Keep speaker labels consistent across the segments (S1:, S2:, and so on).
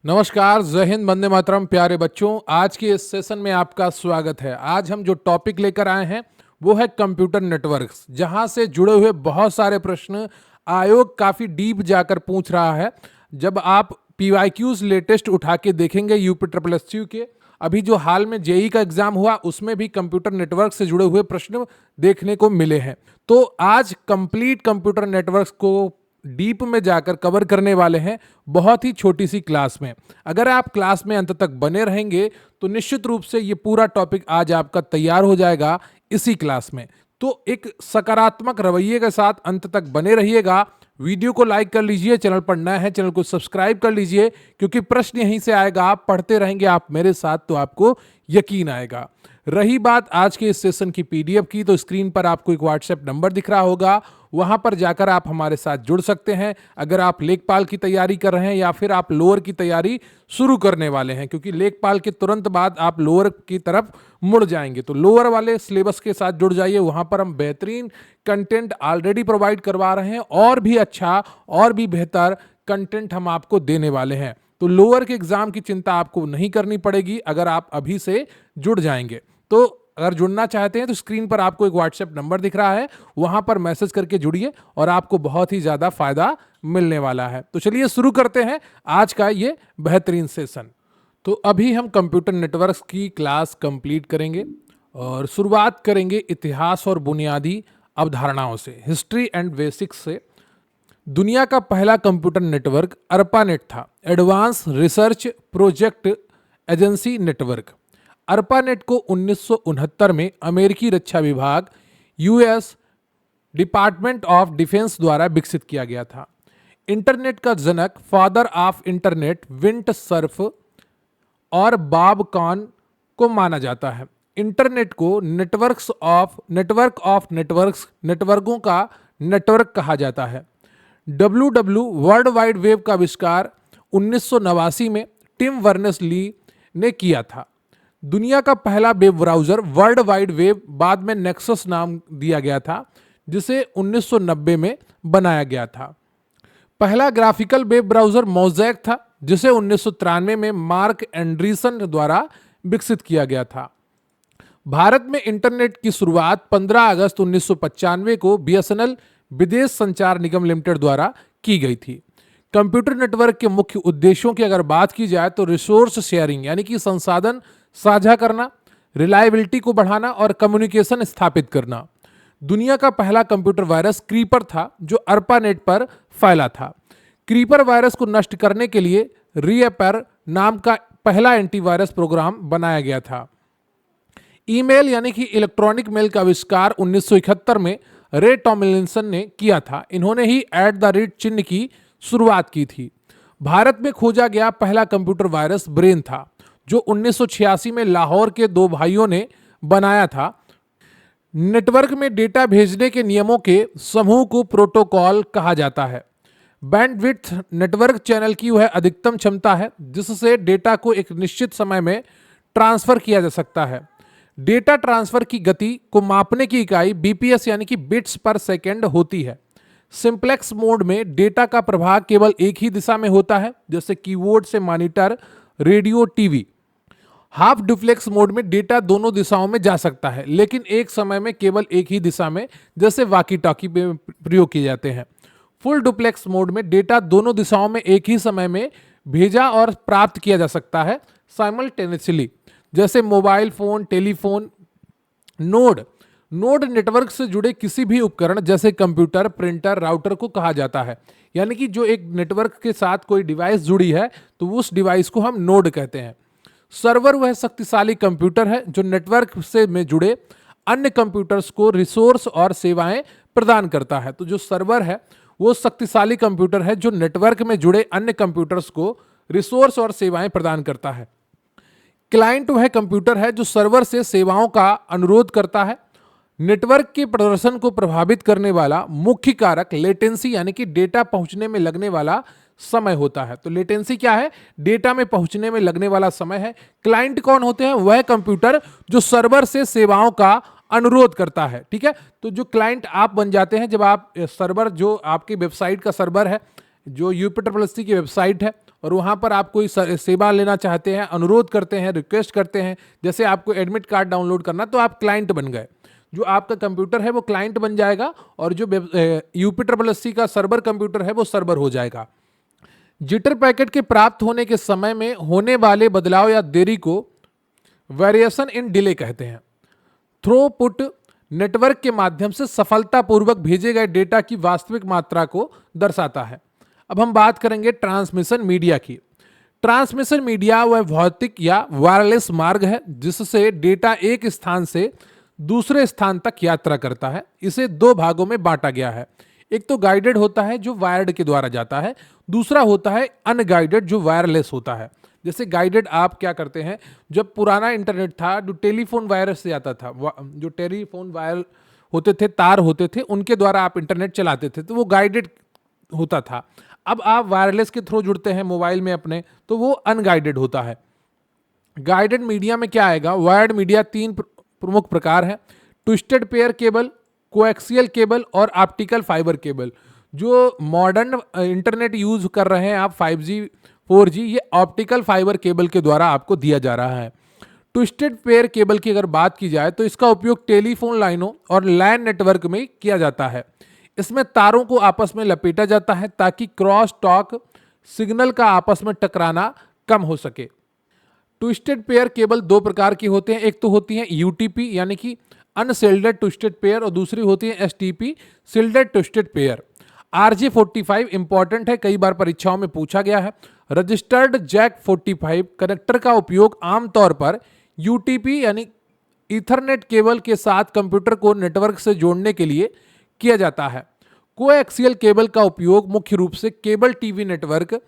S1: नमस्कार, जय हिंद, वंदे मातरम। प्यारे बच्चों, आज के इस सेशन में आपका स्वागत है। आज हम जो टॉपिक लेकर आए हैं वो है कंप्यूटर नेटवर्क्स, जहां से जुड़े हुए बहुत सारे प्रश्न आयोग काफी डीप जाकर पूछ रहा है। जब आप पीवाईक्यूज लेटेस्ट उठा के देखेंगे यूपी ट्रिपल एस के, अभी जो हाल में जेई का एग्जाम हुआ उसमें भी कंप्यूटर नेटवर्क से जुड़े हुए प्रश्न देखने को मिले हैं। तो आज कंप्लीट कंप्यूटर नेटवर्क्स को डीप में जाकर कवर करने वाले हैं, बहुत ही छोटी सी क्लास में। अगर आप क्लास में अंत तक बने रहेंगे तो निश्चित रूप से ये पूरा टॉपिक आज आपका तैयार हो जाएगा इसी क्लास में। तो एक सकारात्मक रवैये के साथ अंत तक बने रहिएगा। वीडियो को लाइक कर लीजिए, चैनल पर नया है चैनल को सब्सक्राइब कर लीजिए, क्योंकि प्रश्न यहीं से आएगा। आप पढ़ते रहेंगे आप मेरे साथ तो आपको यकीन आएगा। रही बात आज के इस सेशन की पीडीएफ की, तो स्क्रीन पर आपको एक व्हाट्सएप नंबर दिख रहा होगा, वहां पर जाकर आप हमारे साथ जुड़ सकते हैं। अगर आप लेखपाल की तैयारी कर रहे हैं या फिर आप लोअर की तैयारी शुरू करने वाले हैं, क्योंकि लेखपाल के तुरंत बाद आप लोअर की तरफ मुड़ जाएंगे, तो लोअर वाले सिलेबस के साथ जुड़ जाइए। वहां पर हम बेहतरीन कंटेंट ऑलरेडी प्रोवाइड करवा रहे हैं, और भी अच्छा और भी बेहतर कंटेंट हम आपको देने वाले हैं। तो लोअर के एग्जाम की चिंता आपको नहीं करनी पड़ेगी अगर आप अभी से जुड़ जाएंगे। तो अगर जुड़ना चाहते हैं तो स्क्रीन पर आपको एक व्हाट्सएप नंबर दिख रहा है, वहां पर मैसेज करके जुड़िए और आपको बहुत ही ज्यादा फायदा मिलने वाला है। तो चलिए शुरू करते हैं आज का ये बेहतरीन सेशन। तो अभी हम कंप्यूटर नेटवर्क्स की क्लास कंप्लीट करेंगे और शुरुआत करेंगे इतिहास और बुनियादी अवधारणाओं से, हिस्ट्री एंड बेसिक्स से। दुनिया का पहला कंप्यूटर नेटवर्क अर्पानेट था, advance research project agency network. ARPANET को 1969 में अमेरिकी रक्षा विभाग यूएस डिपार्टमेंट ऑफ डिफेंस द्वारा विकसित किया गया था। इंटरनेट का जनक, फादर ऑफ इंटरनेट, विंट सर्फ और बॉब कॉन को माना जाता है। इंटरनेट को नेटवर्क ऑफ नेटवर्कों का नेटवर्क कहा जाता है। डब्ल्यू वर्ल्ड वाइड वेब का आविष्कार 1989 में टिम वर्नर्स ली ने किया था। दुनिया का पहला web browser world wide web बाद में नेक्सस नाम दिया गया था, जिसे 1990 में बनाया गया था। पहला ग्राफिकल वेब ब्राउजर मोज़ैक था, जिसे 1993 में मार्क एंड्रीसन द्वारा विकसित किया गया था। भारत में इंटरनेट की शुरुआत 15 अगस्त 1995 को बीएसएनएल विदेश संचार निगम लिमिटेड द्वारा की गई थी। कंप्यूटर नेटवर्क के मुख्य उद्देश्यों की अगर बात की जाए तो रिसोर्स शेयरिंग यानी कि संसाधन साझा करना, रिलायबिलिटी को बढ़ाना और कम्युनिकेशन स्थापित करना। दुनिया का पहला कंप्यूटर वायरस क्रीपर था, जो अर्पानेट पर फैला था। क्रीपर वायरस को नष्ट करने के लिए रीएपर नाम का पहला एंटीवायरस प्रोग्राम बनाया गया था। ईमेल यानी कि इलेक्ट्रॉनिक मेल का आविष्कार 1971 में रे टॉमलिंसन ने किया था। इन्होंने ही @ चिन्ह की शुरुआत की थी। भारत में खोजा गया पहला कंप्यूटर वायरस ब्रेन था, जो 1986 में लाहौर के दो भाइयों ने बनाया था। नेटवर्क में डेटा भेजने के नियमों के समूह को प्रोटोकॉल कहा जाता है। बैंडविड्थ नेटवर्क चैनल की वह अधिकतम क्षमता है जिससे डेटा को एक निश्चित समय में ट्रांसफर किया जा सकता है। डेटा ट्रांसफर की गति को मापने की इकाई बीपीएस यानी कि बिट्स पर सेकेंड होती है। सिंप्लेक्स मोड में डेटा का प्रवाह केवल एक ही दिशा में होता है, जैसे कीबोर्ड से monitor, radio, TV. Half duplex mode में डेटा दोनों दिशाओं में जा सकता है, लेकिन एक समय में केवल एक ही दिशा में, जैसे वाकी टॉकी में प्रयोग किए जाते हैं। फुल डुप्लेक्स मोड में डेटा दोनों दिशाओं में एक ही समय में भेजा और प्राप्त किया जा सकता है साइमल्टेनियसली, जैसे mobile phone, telephone. Node network से जुड़े किसी भी उपकरण जैसे कंप्यूटर, प्रिंटर, राउटर को कहा जाता है। यानी कि जो एक नेटवर्क के साथ कोई डिवाइस जुड़ी है तो उस डिवाइस को हम नोड कहते हैं। सर्वर वह शक्तिशाली कंप्यूटर है जो नेटवर्क से में जुड़े अन्य कंप्यूटर्स को रिसोर्स और सेवाएं प्रदान करता है। तो जो सर्वर है वो शक्तिशाली कंप्यूटर है जो नेटवर्क में जुड़े अन्य कंप्यूटर्स को रिसोर्स और सेवाएं प्रदान करता है। क्लाइंट वह कंप्यूटर है जो सर्वर से सेवाओं का अनुरोध करता है। नेटवर्क के प्रदर्शन को प्रभावित करने वाला मुख्य कारक लेटेंसी यानी कि डेटा पहुंचने में लगने वाला समय होता है। तो लेटेंसी क्या है? डेटा में पहुंचने में लगने वाला समय है। क्लाइंट कौन होते हैं? वह कंप्यूटर जो सर्वर से सेवाओं का अनुरोध करता है। ठीक है, तो जो क्लाइंट आप बन जाते हैं जब आप सर्वर, जो आपकी वेबसाइट का सर्वर है, जो यूपीट्रिपल की वेबसाइट है और वहाँ पर आप कोई सेवा लेना चाहते हैं, अनुरोध करते हैं, रिक्वेस्ट करते हैं, जैसे आपको एडमिट कार्ड डाउनलोड करना, तो आप क्लाइंट बन गए। जो आपका कंप्यूटर है वो क्लाइंट बन जाएगा और जो यूपीट्रिपल का सर्वर कंप्यूटर है वो सर्वर हो जाएगा। जिटर पैकेट के प्राप्त होने के समय में होने वाले बदलाव या देरी को वेरिएशन इन डिले कहते हैं। थ्रूपुट नेटवर्क के माध्यम से सफलतापूर्वक भेजे गए डेटा की वास्तविक मात्रा को दर्शाता है। अब हम बात करेंगे ट्रांसमिशन मीडिया की। ट्रांसमिशन मीडिया वह भौतिक या वायरलेस मार्ग है जिससे डेटा एक स्थान से दूसरे स्थान तक यात्रा करता है। इसे दो भागों में बांटा गया है। एक तो गाइडेड होता है जो वायर्ड के द्वारा जाता है, दूसरा होता है अनगाइडेड जो वायरलेस होता है। जैसे गाइडेड आप क्या करते हैं, जब पुराना इंटरनेट था जो टेलीफोन वायर से आता था, जो टेलीफोन वायर होते थे, तार होते थे, उनके द्वारा आप इंटरनेट चलाते थे, तो वो गाइडेड होता था। अब आप वायरलेस के थ्रू जुड़ते हैं मोबाइल में अपने, तो वो अनगाइडेड होता है। गाइडेड मीडिया में क्या आएगा, वायर्ड मीडिया तीन प्रमुख प्रकार है: twisted pair cable, coaxial cable और ऑप्टिकल फाइबर केबल। जो मॉडर्न इंटरनेट यूज कर रहे हैं आप 5G 4G, ये ऑप्टिकल फाइबर केबल के द्वारा आपको दिया जा रहा है। ट्विस्टेड पेयर केबल की अगर बात की जाए तो इसका उपयोग टेलीफोन लाइनों और लैन नेटवर्क में किया जाता है। इसमें तारों को आपस में लपेटा जाता है ताकि क्रॉस टॉक सिग्नल का आपस में टकराना कम हो सके। ट्विस्टेड पेयर केबल दो प्रकार की होते हैं, एक तो होती है यूटीपी यानी कि अनशिल्डेड ट्विस्टेड पेयर, और दूसरी होती है STP shielded twisted pair. RJ45 important है, कई बार परीक्षाओं में पूछा गया है। रजिस्टर्ड जैक 45 कनेक्टर का उपयोग आमतौर पर यूटीपी यानी ईथरनेट केबल के साथ कंप्यूटर को नेटवर्क से जोड़ने के लिए किया जाता है। कोएक्सियल केबल का उपयोग मुख्य रूप से केबल टीवी नेटवर्क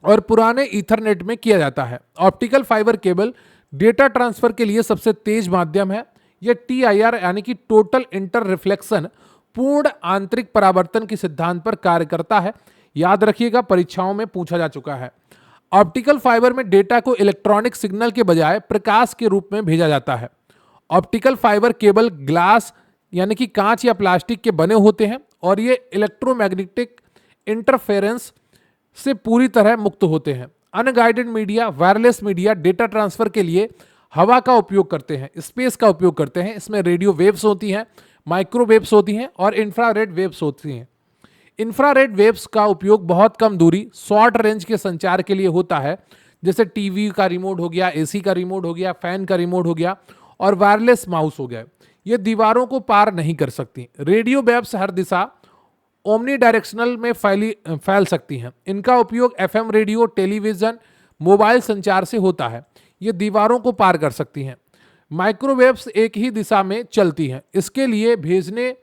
S1: और पुराने ईथरनेट में किया जाता है। Optical fibre cable data transfer के लिए सबसे तेज माध्यम है। यह TIR यानी कि टोटल इंटर रिफ्लेक्शन, पूर्ण आंतरिक परावर्तन के सिद्धांत पर कार्य करता है। याद रखिएगा, परीक्षाओं में पूछा जा चुका है। ऑप्टिकल फाइबर में डेटा को इलेक्ट्रॉनिक सिग्नल के बजाय प्रकाश के रूप में भेजा जाता है। ऑप्टिकल फाइबर केबल ग्लास यानी कि कांच या प्लास्टिक के बने होते हैं और ये इलेक्ट्रोमैग्नेटिक इंटरफेरेंस से पूरी तरह मुक्त होते हैं। Unguided media, wireless media data transfer के लिए हवा का उपयोग करते हैं, स्पेस का उपयोग करते हैं। इसमें रेडियो वेव्स होती हैं, माइक्रोवेव्स होती हैं और इंफ्रारेड वेव्स होती हैं। इंफ्रारेड वेव्स का उपयोग बहुत कम दूरी, शॉर्ट रेंज के संचार के लिए होता है, जैसे टीवी का रिमोट हो गया, एसी का रिमोट हो गया, फैन का रिमोट हो गया और वायरलेस माउस हो गया। ये दीवारों को पार नहीं कर सकती। रेडियो वेव्स हर दिशा ओमनी डायरेक्शनल में फैल सकती हैं। इनका उपयोग FM रेडियो, टेलीविजन, मोबाइल संचार से होता है। ये दीवारों को पार कर सकती हैं। माइक्रोवेव्स एक ही दिशा में चलती हैं। इसके लिए भेजने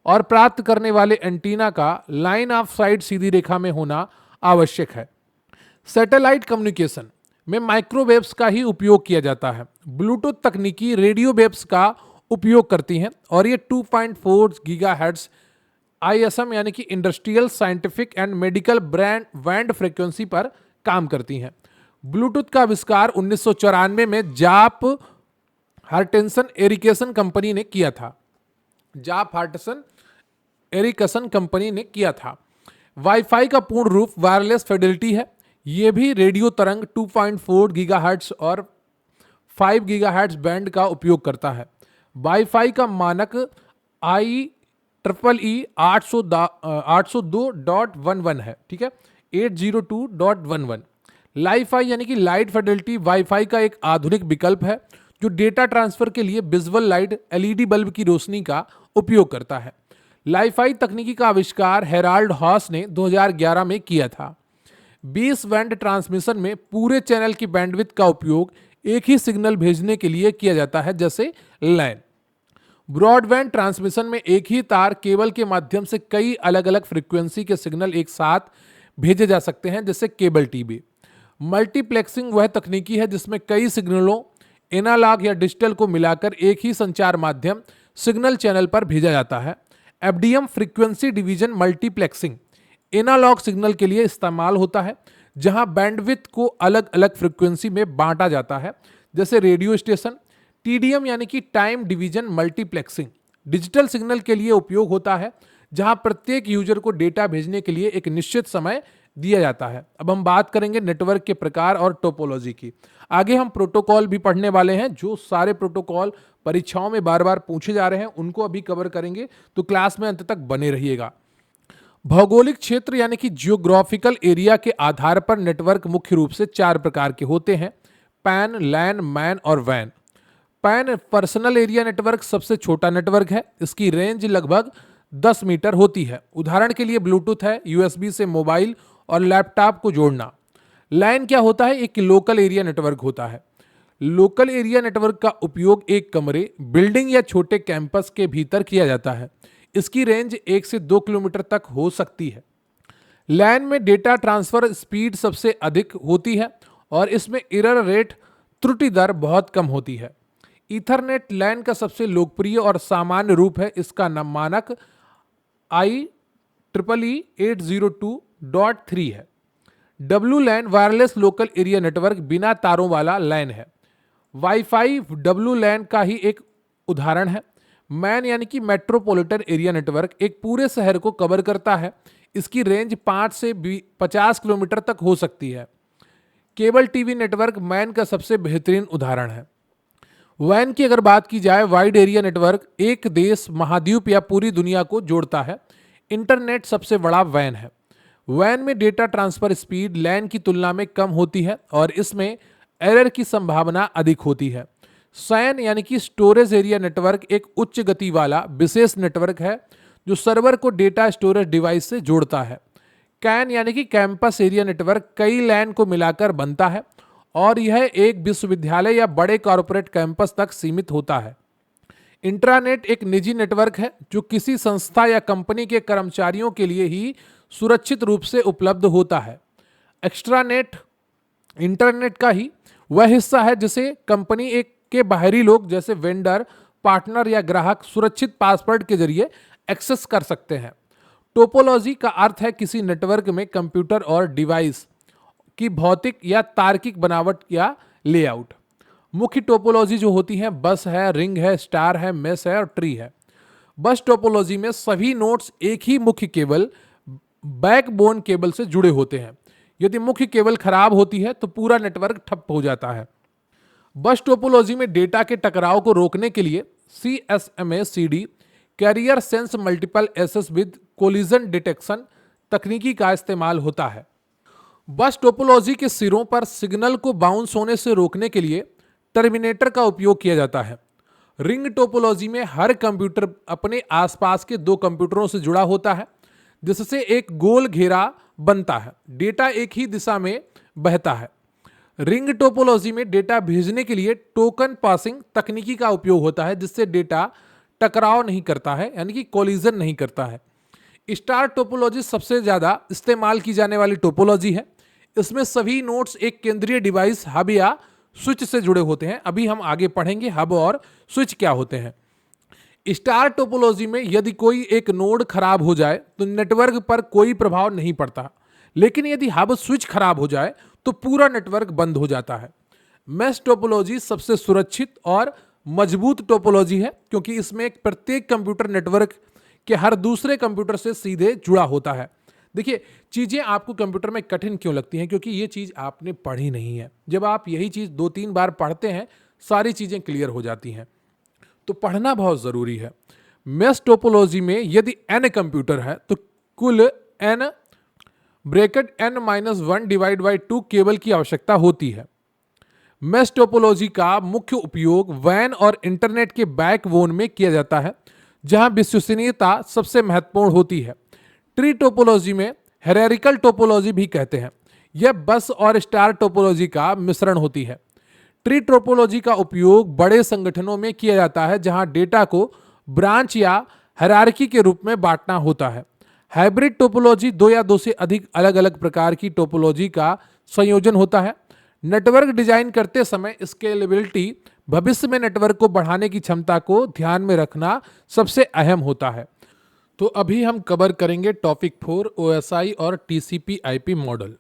S1: और प्राप्त करने वाले एंटीना का लाइन ऑफ साइट सीधी रेखा में होना आवश्यक है। सैटेलाइट कम्युनिकेशन में माइक्रोवेव्स का ही उपयोग किया जाता है। ब्लूटूथ तकनीकी रेडियो वेव्स का उपयोग करती हैं और ये 2.4 गीगाहर्ट्ज ISM यानी कि industrial, scientific and medical band frequency पर काम करती हैं। ब्लूटूथ का आविष्कार 1994 में जाप हार्टेसन एरिकेसन कंपनी ने किया था। जाप हार्टेसन एरिकेसन कंपनी ने किया था। वाईफाई का पूर्ण रूप वायरलेस फिडेलिटी है। यह भी रेडियो तरंग 2.4 गीगाहर्ट्ज और 5 गीगाहर्ट्ज बैंड का उपयोग करता है। वाईफाई का मानक IEEE 802.11 है, ठीक है, 802.11। लाईफाई यानी कि लाइट फिडेलिटी वाईफाई का एक आधुनिक विकल्प है जो डेटा ट्रांसफर के लिए विजुअल लाइट LED बल्ब की रोशनी का उपयोग करता है। लाईफाई तकनीकी का आविष्कार हेराल्ड हॉस ने 2011 में किया था। 20 बैंड ट्रांसमिशन में पूरे चैनल की बैंडविड्थ का उपयोग एक ही सिग्नल भेजने के लिए किया जाता है, जैसे लैन। ब्रॉडबैंड ट्रांसमिशन में एक ही तार केबल के माध्यम से कई अलग अलग फ्रीक्वेंसी के सिग्नल एक साथ भेजे जा सकते हैं, जैसे केबल टीवी। मल्टीप्लेक्सिंग वह तकनीकी है जिसमें कई सिग्नलों, एनालॉग या डिजिटल को मिलाकर एक ही संचार माध्यम सिग्नल चैनल पर भेजा जाता है। FDM frequency division multiplexing analogue signal के लिए इस्तेमाल होता है, जहां बैंडविड्थ को अलग अलग फ्रीक्वेंसी में बांटा जाता है, जैसे रेडियो स्टेशन। TDM यानी कि time division multiplexing digital signal के लिए उपयोग होता है, जहां प्रत्येक यूजर को डेटा भेजने के लिए एक निश्चित समय दिया जाता है। अब हम बात करेंगे नेटवर्क के प्रकार और टोपोलॉजी की। आगे हम प्रोटोकॉल भी पढ़ने वाले हैं, जो सारे प्रोटोकॉल परीक्षाओं में बार बार पूछे जा रहे हैं उनको अभी कवर करेंगे, तो क्लास में अंत तक बने रहिएगा। भौगोलिक क्षेत्र यानी कि जियोग्राफिकल एरिया के आधार पर नेटवर्क मुख्य रूप से 4 प्रकार के होते हैं: पैन, लैन, मैन और वैन। पैन पर्सनल एरिया नेटवर्क सबसे छोटा नेटवर्क है। इसकी रेंज लगभग 10 मीटर होती है। उदाहरण के लिए ब्लूटूथ है, यूएसबी से मोबाइल और लैपटॉप को जोड़ना। लैन क्या होता है? एक लोकल एरिया नेटवर्क होता है। लोकल एरिया नेटवर्क का उपयोग एक कमरे, बिल्डिंग या छोटे कैंपस के भीतर किया जाता है। इसकी रेंज 1 से 2 किलोमीटर तक हो सकती है। लैन में डेटा ट्रांसफर स्पीड सबसे अधिक होती है और इसमें एरर रेट, त्रुटि दर बहुत कम होती है। ईथरनेट लैन का सबसे लोकप्रिय और सामान्य रूप है। इसका मानक IEEE 802.3 है। WLAN wireless local area network बिना तारों वाला लैन है। वाईफाई WLAN का ही एक उदाहरण है। मैन यानी कि मेट्रोपॉलिटन एरिया नेटवर्क एक पूरे शहर को कवर करता है। इसकी रेंज 5 से 50 किलोमीटर तक हो सकती है। केबल टीवी नेटवर्क मैन का सबसे बेहतरीन उदाहरण है। वैन की अगर बात की जाए, वाइड एरिया नेटवर्क एक देश, महाद्वीप या पूरी दुनिया को जोड़ता है। इंटरनेट सबसे बड़ा वैन है। वैन में डेटा ट्रांसफर स्पीड लैन की तुलना में कम होती है और इसमें एरर की संभावना अधिक होती है। सैन यानी कि स्टोरेज एरिया नेटवर्क एक उच्च गति वाला विशेष नेटवर्क है जो सर्वर को डेटा स्टोरेज डिवाइस से जोड़ता है। कैन यानी कि कैंपस एरिया नेटवर्क कई लैन को मिलाकर बनता है और यह एक विश्वविद्यालय या बड़े कॉरपोरेट कैंपस तक सीमित होता है। इंट्रानेट एक निजी नेटवर्क है जो किसी संस्था या कंपनी के कर्मचारियों के लिए ही सुरक्षित रूप से उपलब्ध होता है। एक्स्ट्रानेट इंटरनेट का ही वह हिस्सा है जिसे कंपनी एक के बाहरी लोग जैसे वेंडर, पार्टनर या ग्राहक सुरक्षित पासवर्ड के जरिए एक्सेस कर सकते हैं। टोपोलॉजी का अर्थ है किसी नेटवर्क में कंप्यूटर और डिवाइस की भौतिक या तार्किक बनावट या लेआउट। मुख्य टोपोलॉजी जो होती है, बस है, रिंग है, स्टार है, मेश है और ट्री है। बस टोपोलॉजी में सभी नोड्स एक ही मुख्य केबल, बैकबोन केबल से जुड़े होते हैं। यदि मुख्य केबल खराब होती है तो पूरा नेटवर्क ठप हो जाता है। बस टोपोलॉजी में डेटा के टकराव को रोकने के लिए CSMA CD carrier sense multiple access with collision detection तकनीकी का इस्तेमाल होता है। बस टोपोलॉजी के सिरों पर सिग्नल को बाउंस होने से रोकने के लिए टर्मिनेटर का उपयोग किया जाता है। रिंग टोपोलॉजी में हर कंप्यूटर अपने आसपास के 2 कंप्यूटरों से जुड़ा होता है जिससे एक गोल घेरा बनता है। डेटा एक ही दिशा में बहता है। रिंग टोपोलॉजी में डेटा भेजने के लिए टोकन पासिंग तकनीकी का उपयोग होता है जिससे डेटा टकराव नहीं करता है, यानी कि कोलिजन नहीं करता है। स्टार टोपोलॉजी सबसे ज्यादा इस्तेमाल की जाने वाली टोपोलॉजी है। इसमें सभी नोड्स एक केंद्रीय डिवाइस, हब या स्विच से जुड़े होते हैं। अभी हम आगे पढ़ेंगे हब और स्विच क्या होते हैं। स्टार टोपोलॉजी में यदि कोई एक नोड खराब हो जाए तो नेटवर्क पर कोई प्रभाव नहीं पड़ता, लेकिन यदि हब स्विच खराब हो जाए तो पूरा नेटवर्क बंद हो जाता है। मैश टोपोलॉजी सबसे सुरक्षित और मजबूत टोपोलॉजी है क्योंकि इसमें प्रत्येक कंप्यूटर नेटवर्क के हर दूसरे कंप्यूटर से सीधे जुड़ा होता है। देखिए, चीजें आपको कंप्यूटर में कठिन क्यों लगती हैं? क्योंकि ये चीज आपने पढ़ी नहीं है। जब आप यही चीज 2-3 बार पढ़ते हैं, सारी चीजें क्लियर हो जाती हैं। तो पढ़ना बहुत जरूरी है। मैश टोपोलॉजी में यदि n कंप्यूटर है तो कुल n bracket n-1 divide by 2 cable की आवश्यकता होती है। मैश टोपोलॉजी का मुख्य उपयोग वैन और इंटरनेट के बैकबोन में किया जाता है जहां विश्वसनीयता सबसे महत्वपूर्ण होती है। ट्री टोपोलॉजी में हायरार्किकल टोपोलॉजी भी कहते हैं। यह बस और स्टार टोपोलॉजी का मिश्रण होती है। ट्री टोपोलॉजी का उपयोग बड़े संगठनों में किया जाता है जहां डेटा को ब्रांच या हायरार्की के रूप में बांटना होता है। हाइब्रिड टोपोलॉजी 2 या 2 से अधिक अलग अलग प्रकार की टोपोलॉजी का संयोजन होता है। नेटवर्क डिजाइन करते समय स्केलेबिलिटी, भविष्य में नेटवर्क को बढ़ाने की क्षमता को ध्यान में रखना सबसे अहम होता है। तो अभी हम कवर करेंगे टॉपिक 4 OSI और TCP/IP मॉडल।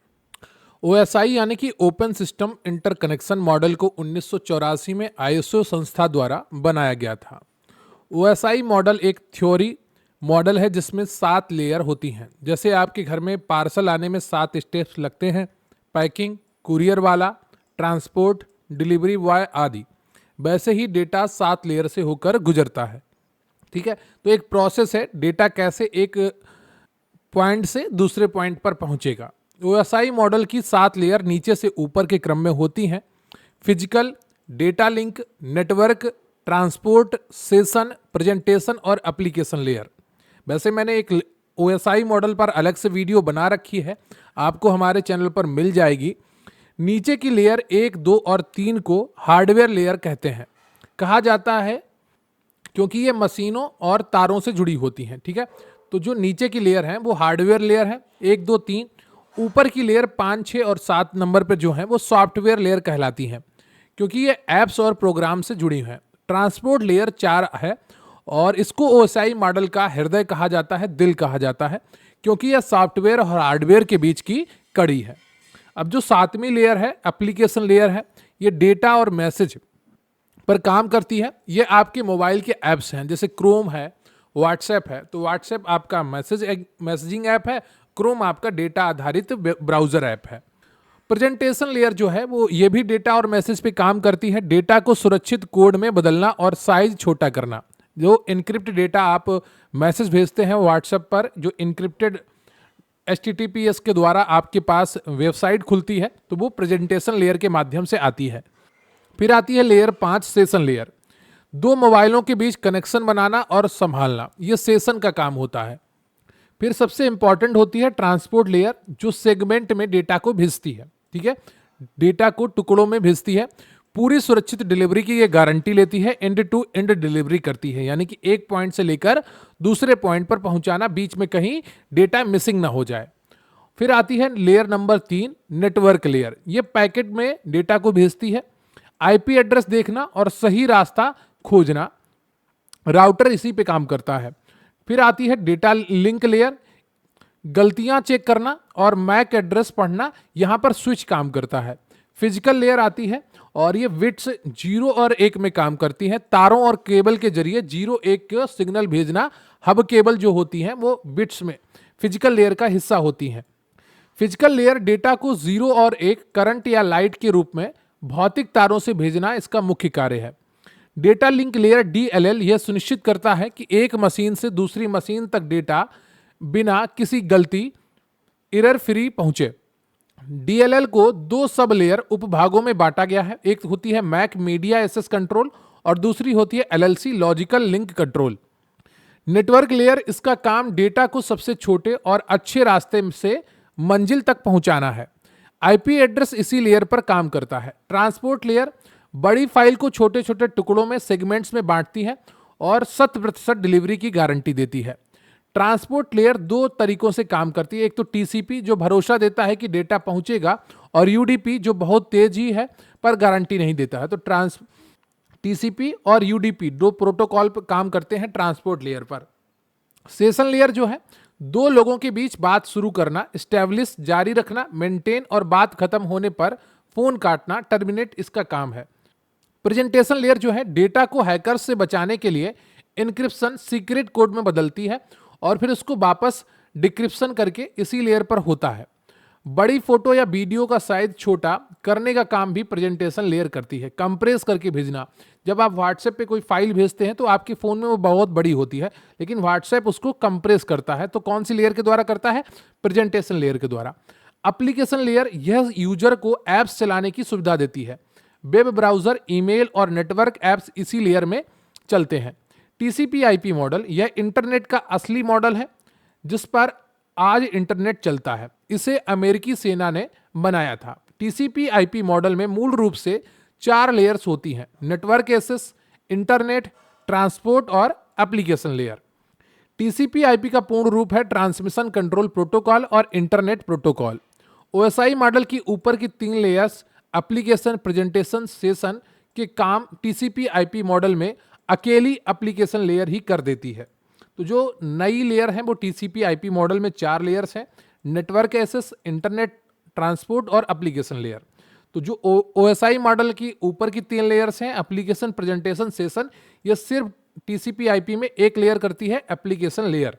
S1: OSI यानी कि ओपन सिस्टम इंटरकनेक्शन मॉडल को 1984 में ISO संस्था द्वारा बनाया गया था। OSI मॉडल एक थ्योरी मॉडल है जिसमें 7 लेयर होती हैं। जैसे आपके घर में पार्सल आने में 7 स्टेप्स लगते हैं, पैकिंग, कुरियर वाला, ट्रांसपोर्ट, डिलीवरी बॉय आदि, वैसे ही डेटा 7 लेयर से होकर गुजरता है। ठीक है, तो एक प्रोसेस है, डेटा कैसे एक पॉइंट से दूसरे पॉइंट पर पहुंचेगा। ओएसआई मॉडल की 7 लेयर नीचे से ऊपर के क्रम में होती हैं: physical, data link, network, transport, session, presentation और एप्लीकेशन लेयर। वैसे मैंने एक ओएसआई मॉडल पर अलग से वीडियो बना रखी है, आपको हमारे चैनल पर मिल जाएगी। नीचे की लेयर 1, 2 और 3 को हार्डवेयर लेयर कहते हैं। कहा जाता है क्योंकि ये मशीनों और तारों से जुड़ी होती हैं। ठीक है, तो जो नीचे की लेयर है वो हार्डवेयर लेयर है, 1, 2, 3। ऊपर की लेयर 5, 6 और 7 नंबर पर जो है वो सॉफ्टवेयर लेयर कहलाती हैं, क्योंकि ये ऐप्स और प्रोग्राम से जुड़ी हैं। ट्रांसपोर्ट लेयर 4 है और इसको ओएसआई मॉडल का हृदय कहा जाता है, दिल कहा जाता है, क्योंकि यह सॉफ्टवेयर और हार्डवेयर के बीच की कड़ी है। अब जो 7वीं लेयर है एप्लीकेशन लेयर है, ये डेटा और मैसेज पर काम करती है। ये आपके मोबाइल के ऐप्स हैं, जैसे क्रोम है, व्हाट्सएप है। तो व्हाट्सएप आपका मैसेजिंग ऐप है, क्रोम आपका डेटा आधारित ब्राउजर ऐप है। प्रेजेंटेशन लेयर जो है वो ये भी डेटा और मैसेज पे काम करती है। डेटा को सुरक्षित कोड में बदलना और साइज छोटा करना। जो इनक्रिप्ट डेटा आप मैसेज भेजते हैं व्हाट्सएप पर, जो इनक्रिप्टेड HTTPS के द्वारा आपके पास वेबसाइट खुलती है, तो वो प्रेजेंटेशन लेयर के माध्यम से आती है। फिर आती है लेयर 5, सेशन लेयर। 2 मोबाइलों के बीच कनेक्शन बनाना और संभालना, ये सेशन का काम होता है। फिर सबसे इंपॉर्टेंट होती है ट्रांसपोर्ट लेयर, जो सेगमेंट में डेटा को भेजती है। ठीक है, डेटा को टुकड़ों में भेजती है, पूरी सुरक्षित डिलीवरी की ये गारंटी लेती है, एंड टू एंड डिलीवरी करती है, यानी कि एक पॉइंट से लेकर दूसरे पॉइंट पर पहुंचाना, बीच में कहीं डेटा मिसिंग ना हो जाए। फिर आती है लेयर नंबर 3, नेटवर्क लेयर। ये पैकेट में डेटा को भेजती है, IP एड्रेस देखना और सही रास्ता खोजना, राउटर इसी पे काम करता है। फिर आती है डेटा लिंक लेयर, गलतियां चेक करना और मैक एड्रेस पढ़ना, यहां पर स्विच काम करता है। फिजिकल लेयर आती है और ये बिट्स 0 और 1 में काम करती है। तारों और केबल के जरिए 0, 1 का सिग्नल भेजना, हब केबल जो होती हैं वो बिट्स में फिजिकल लेयर का हिस्सा होती हैं। फिजिकल लेयर डेटा को 0 और 1 करंट या लाइट के रूप में भौतिक तारों से भेजना इसका मुख्य कार्य है। डेटा लिंक लेयर DLL यह सुनिश्चित करता है कि एक मशीन से दूसरी मशीन तक डेटा बिना किसी गलती, एरर फ्री पहुंचे। DLL को 2 सब लेयर उपभागों में बांटा गया है। एक होती है मैक मीडिया एक्सेस कंट्रोल और दूसरी होती है LLC logical link control. Network layer, इसका काम डेटा को सबसे छोटे और अच्छे रास्ते से मंजिल तक पहुंचाना है। IP एड्रेस इसी लेयर पर काम करता है। ट्रांसपोर्ट लेयर बड़ी फाइल को छोटे छोटे टुकड़ों में सेगमेंट्स में बांटती है और 100% डिलीवरी की गारंटी देती है। ट्रांसपोर्ट लेयर 2 तरीकों से काम करती है, एक तो TCP जो भरोसा देता है कि डेटा पहुंचेगा, और UDP जो बहुत तेज ही है पर गारंटी नहीं देता है। तो TCP और UDP 2 प्रोटोकॉल पर काम करते हैं ट्रांसपोर्ट लेयर पर। सेशन लेयर जो है 2 लोगों के बीच बात शुरू करना, स्टैब्लिश जारी रखना, मेंटेन और बात खत्म होने पर फोन काटना, टर्मिनेट, इसका काम है। प्रेजेंटेशन लेयर जो है डेटा को हैकर्स से बचाने के लिए एन्क्रिप्शन सीक्रेट कोड में बदलती है और फिर उसको वापस डिक्रिप्शन करके इसी लेयर पर होता है। बड़ी फोटो या वीडियो का साइज छोटा करने का काम भी प्रेजेंटेशन लेयर करती है। कंप्रेस करके भेजना, जब आप व्हाट्सएप पे कोई फाइल भेजते हैं तो आपके फ़ोन में वो बहुत बड़ी होती है, लेकिन व्हाट्सएप उसको कंप्रेस करता है। तो कौन सी लेयर के द्वारा करता है? प्रेजेंटेशन लेयर के द्वारा। एप्लीकेशन लेयर यह यूजर को ऐप्स चलाने की सुविधा देती है। वेब ब्राउजर, ईमेल और नेटवर्क ऐप्स इसी लेयर में चलते हैं। TCP/IP मॉडल, यह इंटरनेट का असली मॉडल है जिस पर आज इंटरनेट चलता है। इसे अमेरिकी सेना ने बनाया था। TCP/IP मॉडल में मूल रूप से 4 लेयर्स होती हैं: नेटवर्क एक्सेस, इंटरनेट, ट्रांसपोर्ट और एप्लीकेशन लेयर। TCP/IP का पूर्ण रूप है ट्रांसमिशन कंट्रोल प्रोटोकॉल और इंटरनेट प्रोटोकॉल। OSI मॉडल की ऊपर की 3 लेयर्स एप्लीकेशन, प्रेजेंटेशन, सेशन के काम TCP/IP मॉडल में अकेली एप्लीकेशन लेयर ही कर देती है। तो जो नई लेयर है वो TCP/IP मॉडल में 4 लेयर्स हैं: नेटवर्क एक्सेस, इंटरनेट, ट्रांसपोर्ट और एप्लीकेशन लेयर। तो जो OSI मॉडल की ऊपर की 3 लेयर्स हैं, एप्लीकेशन, प्रेजेंटेशन, सेशन, ये सिर्फ टीसीपी आईपी में एक लेयर करती है एप्लीकेशन लेयर।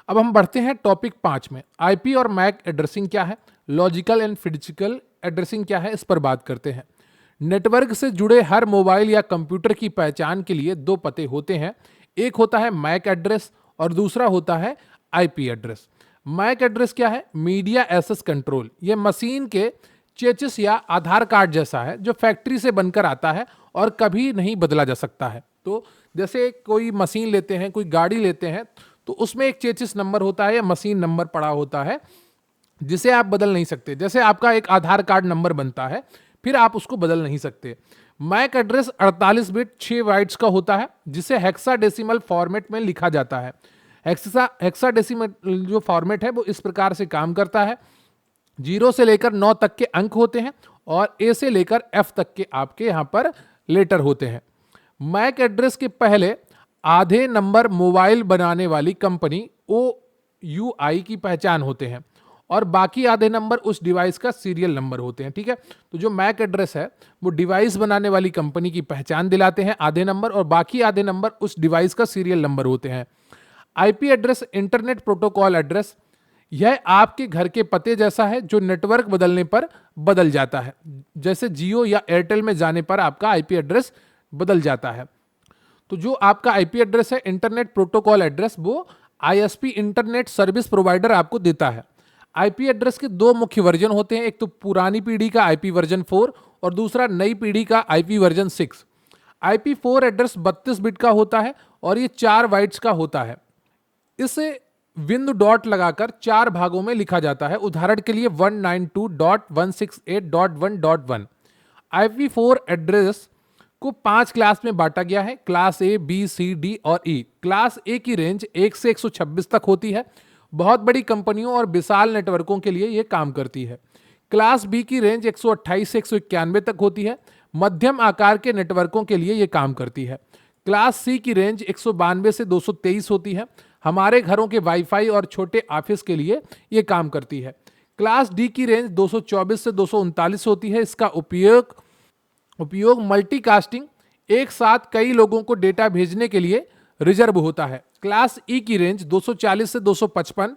S1: अब हम बढ़ते हैं टॉपिक 5 में। आईपी और मैक एड्रेसिंग क्या है, लॉजिकल एंड फिजिकल एड्रेसिंग क्या है, इस पर बात करते हैं। नेटवर्क से जुड़े हर मोबाइल या कंप्यूटर की पहचान के लिए दो पते होते हैं, एक होता है मैक एड्रेस और दूसरा होता है आईपी एड्रेस। मैक एड्रेस क्या है, मीडिया एक्सेस कंट्रोल। यह मशीन के चेचिस या आधार कार्ड जैसा है जो फैक्ट्री से बनकर आता है और कभी नहीं बदला जा सकता है। तो जैसे कोई मशीन लेते हैं, कोई गाड़ी लेते हैं, तो उसमें एक चेचिस नंबर होता है या मशीन नंबर पड़ा होता है जिसे आप बदल नहीं सकते। जैसे आपका एक आधार कार्ड नंबर बनता है, फिर आप उसको बदल नहीं सकते। मैक एड्रेस 48 बिट 6 बाइट्स का होता है जिसे हेक्साडेसिमल फॉर्मेट में लिखा जाता है। हेक्साडेसिमल जो फॉर्मेट है वो इस प्रकार से काम करता है, 0 से लेकर 9 तक के अंक होते हैं और ए से लेकर एफ तक के आपके यहाँ पर लेटर होते हैं। मैक एड्रेस के पहले आधे नंबर मोबाइल बनाने वाली कंपनी OUI की पहचान होते हैं और बाकी आधे नंबर उस डिवाइस का सीरियल नंबर होते हैं। ठीक है, तो जो मैक एड्रेस है वो डिवाइस बनाने वाली कंपनी की पहचान दिलाते हैं आधे नंबर, और बाकी आधे नंबर उस डिवाइस का सीरियल नंबर होते हैं। IP address internet protocol address, यह आपके घर के पते जैसा है जो नेटवर्क बदलने पर बदल जाता है। जैसे जियो या एयरटेल में जाने पर आपका आईपी एड्रेस बदल जाता है। तो जो आपका आईपी एड्रेस है इंटरनेट प्रोटोकॉल एड्रेस, वो आईएसपी इंटरनेट सर्विस प्रोवाइडर आपको देता है। आईपी एड्रेस के दो मुख्य वर्जन होते हैं, एक तो पुरानी पीढ़ी का आईपी वर्जन 4 और दूसरा नई पीढ़ी का IP version 6। IP 4 address 32 bit का होता है और ये 4 बाइट्स का होता है। इसे बिंदु डॉट लगाकर 4 भागों में लिखा जाता है। उदाहरण के लिए 192.168.1.1। आईपी 4 एड्रेस को 5 क्लास में बांटा गया है, class A, B, C, D और ई। क्लास ए की रेंज 1 से 126 तक होती है, बहुत बड़ी कंपनियों और विशाल नेटवर्कों के लिए यह काम करती है। क्लास बी की रेंज 128 से 191 तक होती है, मध्यम आकार के नेटवर्कों के लिए यह काम करती है। क्लास सी की रेंज 192 से 223 होती है, हमारे घरों के वाईफाई और छोटे ऑफिस के लिए यह काम करती है। क्लास डी की रेंज 224 से 239 होती है, इसका उपयोग मल्टीकास्टिंग, एक साथ कई लोगों को डेटा भेजने के लिए रिजर्व होता है। क्लास ई की रेंज 240 से 255,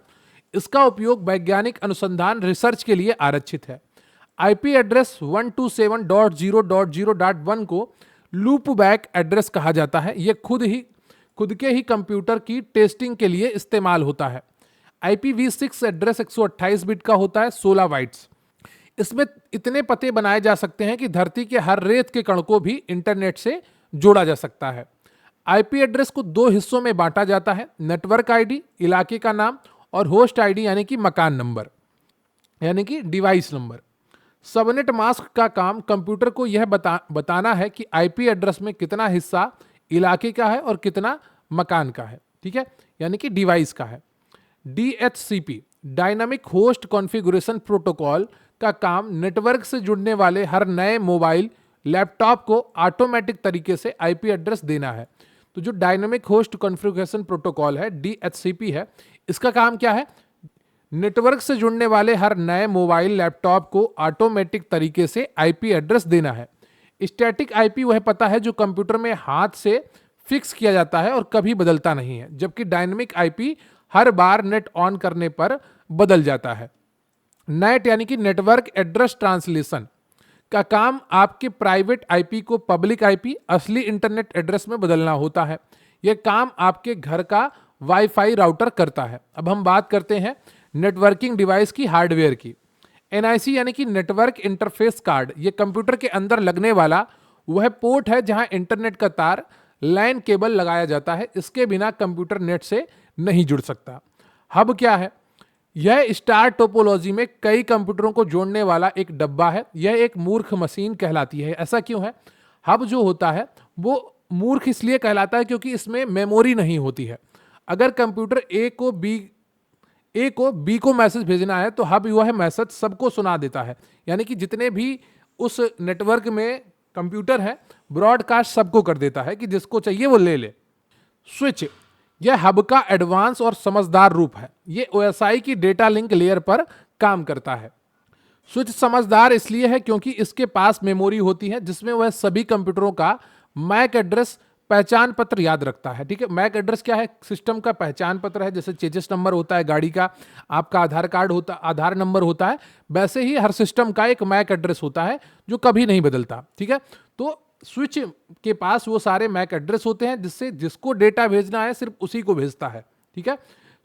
S1: इसका उपयोग वैज्ञानिक अनुसंधान रिसर्च के लिए आरक्षित है। आईपी एड्रेस 127.0.0.1 को लूप बैक एड्रेस कहा जाता है। यह खुद के ही कंप्यूटर की टेस्टिंग के लिए इस्तेमाल होता है। IPv6 एड्रेस 128 बिट का होता है, 16 बाइट्स। इसमें इतने पते बनाए जा सकते हैं कि धरती के हर रेत के कण को भी इंटरनेट से जोड़ा जा सकता है। आईपी एड्रेस को 2 हिस्सों में बांटा जाता है, नेटवर्क आईडी इलाके का नाम और होस्ट आईडी यानी कि मकान नंबर यानी कि डिवाइस नंबर। सबनेट मास्क का काम कंप्यूटर को यह बताना है कि आईपी एड्रेस में कितना हिस्सा इलाके का है और कितना मकान का है। ठीक है, यानी कि डिवाइस का है। DHCP dynamic host configuration protocol का काम नेटवर्क से जुड़ने वाले हर नए मोबाइल लैपटॉप को ऑटोमेटिक तरीके से आईपी एड्रेस देना है। तो जो डायनामिक होस्ट कॉन्फ़िगरेशन प्रोटोकॉल है, DHCP है, इसका काम क्या है, नेटवर्क से जुड़ने वाले हर नए मोबाइल लैपटॉप को ऑटोमेटिक तरीके से आईपी एड्रेस देना है। स्टैटिक आईपी वह पता है जो कंप्यूटर में हाथ से फिक्स किया जाता है और कभी बदलता नहीं है, जबकि dynamic IP her bar net on करने पर बदल जाता है। नेट यानी कि नेटवर्क एड्रेस ट्रांसलेशन का काम आपके प्राइवेट आईपी को पब्लिक आईपी, असली इंटरनेट एड्रेस में बदलना होता है। यह काम आपके घर का वाईफाई राउटर करता है। अब हम बात करते हैं नेटवर्किंग डिवाइस की हार्डवेयर की। एनआईसी यानी कि नेटवर्क इंटरफेस कार्ड, यह कंप्यूटर के अंदर लगने वाला वह पोर्ट है जहां इंटरनेट का तार लैन केबल लगाया जाता है। इसके बिना कंप्यूटर नेट से नहीं जुड़ सकता। हब क्या है, यह स्टार टोपोलॉजी में कई कंप्यूटरों को जोड़ने वाला एक डब्बा है। यह एक मूर्ख मशीन कहलाती है। ऐसा क्यों है, हब जो होता है वो मूर्ख इसलिए कहलाता है क्योंकि इसमें मेमोरी नहीं होती है। अगर कंप्यूटर ए को बी को मैसेज भेजना है तो हब वह मैसेज सबको सुना देता है, यानी कि जितने भी उस नेटवर्क में कंप्यूटर है ब्रॉडकास्ट सबको कर देता है कि जिसको चाहिए वो ले ले। स्विच, यह हब का एडवांस और समझदार रूप है। यह OSI की डेटा लिंक लेयर पर काम करता है। स्विच समझदार इसलिए है क्योंकि इसके पास मेमोरी होती है जिसमें वह सभी कंप्यूटरों का मैक एड्रेस पहचान पत्र याद रखता है। ठीक है, मैक एड्रेस क्या है? सिस्टम का पहचान पत्र है। जैसे चेजिस नंबर होता है गाड़ी का, आपका आधार कार्ड होता, आधार नंबर होता है, वैसे ही हर सिस्टम का एक मैक एड्रेस होता है जो कभी नहीं बदलता। ठीक है, तो स्विच के पास वो सारे मैक एड्रेस होते हैं जिससे जिसको डेटा भेजना है सिर्फ उसी को भेजता है। ठीक है,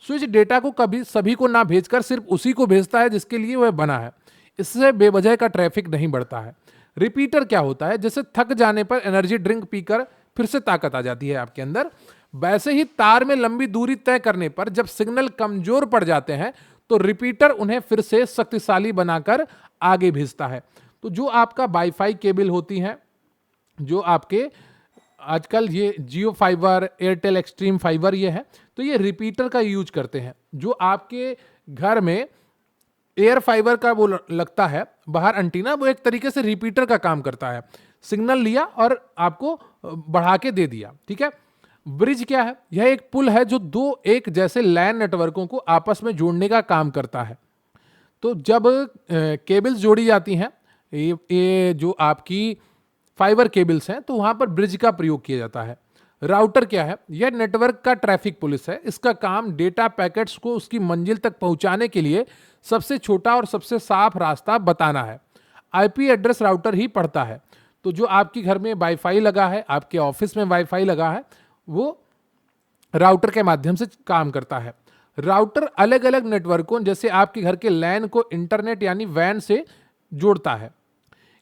S1: स्विच डेटा को कभी सभी को ना भेजकर सिर्फ उसी को भेजता है जिसके लिए वह बना है। इससे बेवजह का ट्रैफिक नहीं बढ़ता है। रिपीटर क्या होता है? जैसे थक जाने पर एनर्जी ड्रिंक पीकर फिर से ताकत आ जाती है आपके अंदर, वैसे ही तार में लंबी दूरी तय करने पर जब सिग्नल कमजोर पड़ जाते हैं तो रिपीटर उन्हें फिर से शक्तिशाली बनाकर आगे भेजता है। तो जो आपका वाईफाई केबल होती हैं, जो आपके आजकल ये जियो फाइबर, एयरटेल एक्सट्रीम फाइबर ये है, तो ये रिपीटर का यूज करते हैं। जो आपके घर में एयर फाइबर का वो लगता है बाहर एंटीना, वो एक तरीके से रिपीटर का काम करता है। सिग्नल लिया और आपको बढ़ा के दे दिया। ठीक है, ब्रिज क्या है? यह एक पुल है जो दो एक जैसे लैन नेटवर्कों को आपस में जोड़ने का काम करता है। तो जब केबल्स जोड़ी जाती हैं, ये जो आपकी फाइबर केबल्स हैं, तो वहां पर ब्रिज का प्रयोग किया जाता है। राउटर क्या है? यह नेटवर्क का ट्रैफिक पुलिस है। इसका काम डेटा पैकेट्स को उसकी मंजिल तक पहुंचाने के लिए सबसे छोटा और सबसे साफ रास्ता बताना है। आईपी एड्रेस राउटर ही पढ़ता है। तो जो आपके घर में वाईफाई लगा है, आपके ऑफिस में वाईफाई लगा है, वो राउटर के माध्यम से काम करता है। राउटर अलग अलग नेटवर्कों जैसे आपके घर के लैन को इंटरनेट यानी वैन से जोड़ता है।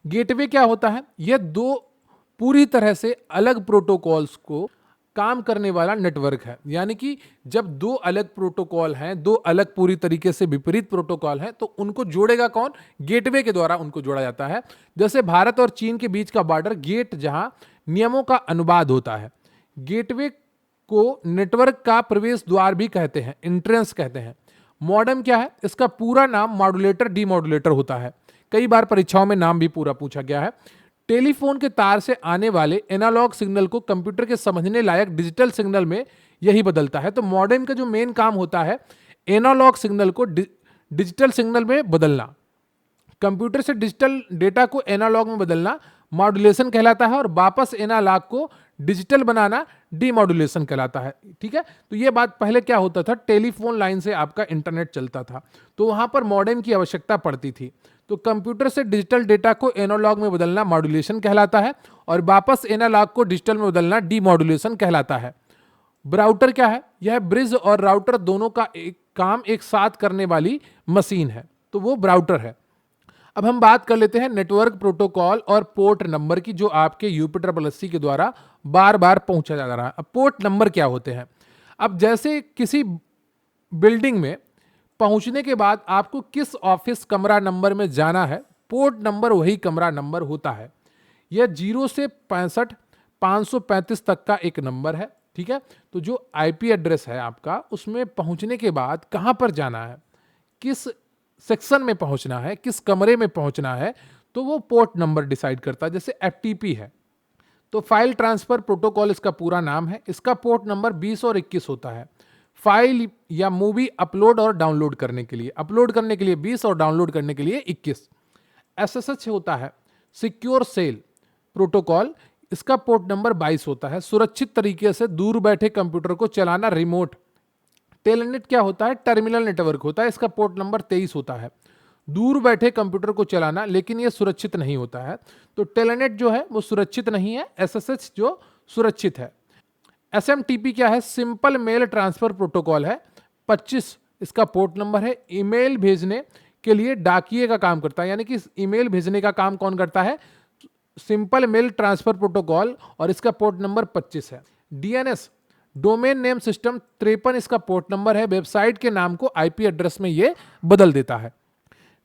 S1: गेटवे क्या होता है? यह दो पूरी तरह से अलग प्रोटोकॉल्स को काम करने वाला नेटवर्क है। यानी कि जब दो अलग प्रोटोकॉल हैं, दो अलग पूरी तरीके से विपरीत प्रोटोकॉल हैं, तो उनको जोड़ेगा कौन? गेटवे के द्वारा उनको जोड़ा जाता है। जैसे भारत और चीन के बीच का बॉर्डर गेट, जहां नियमों का अनुवाद होता है। गेटवे को नेटवर्क का प्रवेश द्वार भी कहते हैं, एंट्रेंस कहते हैं। मॉडेम क्या है? इसका पूरा नाम मॉड्यूलेटर डीमॉड्यूलेटर होता है। कई बार परीक्षाओं में नाम भी पूरा पूछा गया है। टेलीफोन के तार से आने वाले एनालॉग सिग्नल को कंप्यूटर के समझने लायक डिजिटल सिग्नल में यही बदलता है। तो मॉडेम का जो मेन काम होता है एनालॉग सिग्नल को डिजिटल सिग्नल में बदलना, कंप्यूटर से डिजिटल डेटा को एनालॉग में बदलना मॉड्यूलेशन कहलाता है, और वापस एनालॉग को डिजिटल बनाना डीमॉड्यूलेशन कहलाता है। ठीक है, तो ये बात पहले क्या होता था, टेलीफोन लाइन से आपका इंटरनेट चलता था, तो वहां पर मॉडेम की आवश्यकता पड़ती थी। तो कंप्यूटर से डिजिटल डेटा को एनालॉग में बदलना मॉड्यूलेशन कहलाता है, और वापस एनालॉग को डिजिटल में बदलना डीमॉड्यूलेशन कहलाता है। ब्राउटर क्या है? यह ब्रिज और राउटर दोनों का एक काम एक साथ करने वाली मशीन है, तो वो ब्राउटर है। अब हम बात कर लेते हैं नेटवर्क प्रोटोकॉल और पोर्ट नंबर की, जो आपके यूपीएससी के द्वारा बार बार पूछा जा रहा है। अब पोर्ट नंबर क्या होते हैं? अब जैसे किसी बिल्डिंग में पहुंचने के बाद आपको किस ऑफिस कमरा नंबर में जाना है, पोर्ट नंबर वही कमरा नंबर होता है। यह 0 से 65 535 तक का एक नंबर है। ठीक है, तो जो आईपी एड्रेस है आपका, उसमें पहुंचने के बाद कहां पर जाना है, किस सेक्शन में पहुंचना है, किस कमरे में पहुंचना है, तो वो पोर्ट नंबर डिसाइड करता है। जैसे एफटीपी है तो फाइल ट्रांसफर प्रोटोकॉल इसका पूरा नाम है। इसका पोर्ट नंबर 20 और 21 होता है। फाइल या मूवी अपलोड और डाउनलोड करने के लिए, अपलोड करने के लिए 20 और डाउनलोड करने के लिए 21। एसएसएच होता है सिक्योर सेल प्रोटोकॉल, इसका पोर्ट नंबर 22 होता है। सुरक्षित तरीके से दूर बैठे कंप्यूटर को चलाना, रिमोट। टेलनेट क्या होता है? टर्मिनल नेटवर्क होता है, इसका पोर्ट नंबर 23 होता है। दूर बैठे कंप्यूटर को चलाना, लेकिन यह सुरक्षित नहीं होता है, तो टेलनेट जो है वो सुरक्षित नहीं है, एसएसएच जो सुरक्षित है। एसएमटीपी क्या है? सिंपल मेल ट्रांसफर प्रोटोकॉल है, 25 इसका पोर्ट नंबर है। ईमेल भेजने के लिए डाकिए का काम करता है, यानी कि ईमेल भेजने का काम कौन करता है? सिंपल मेल ट्रांसफर प्रोटोकॉल, और इसका पोर्ट नंबर 25 है। डीएनएस डोमेन नेम सिस्टम 53 इसका पोर्ट नंबर है। वेबसाइट के नाम को आईपी एड्रेस में ये बदल देता है।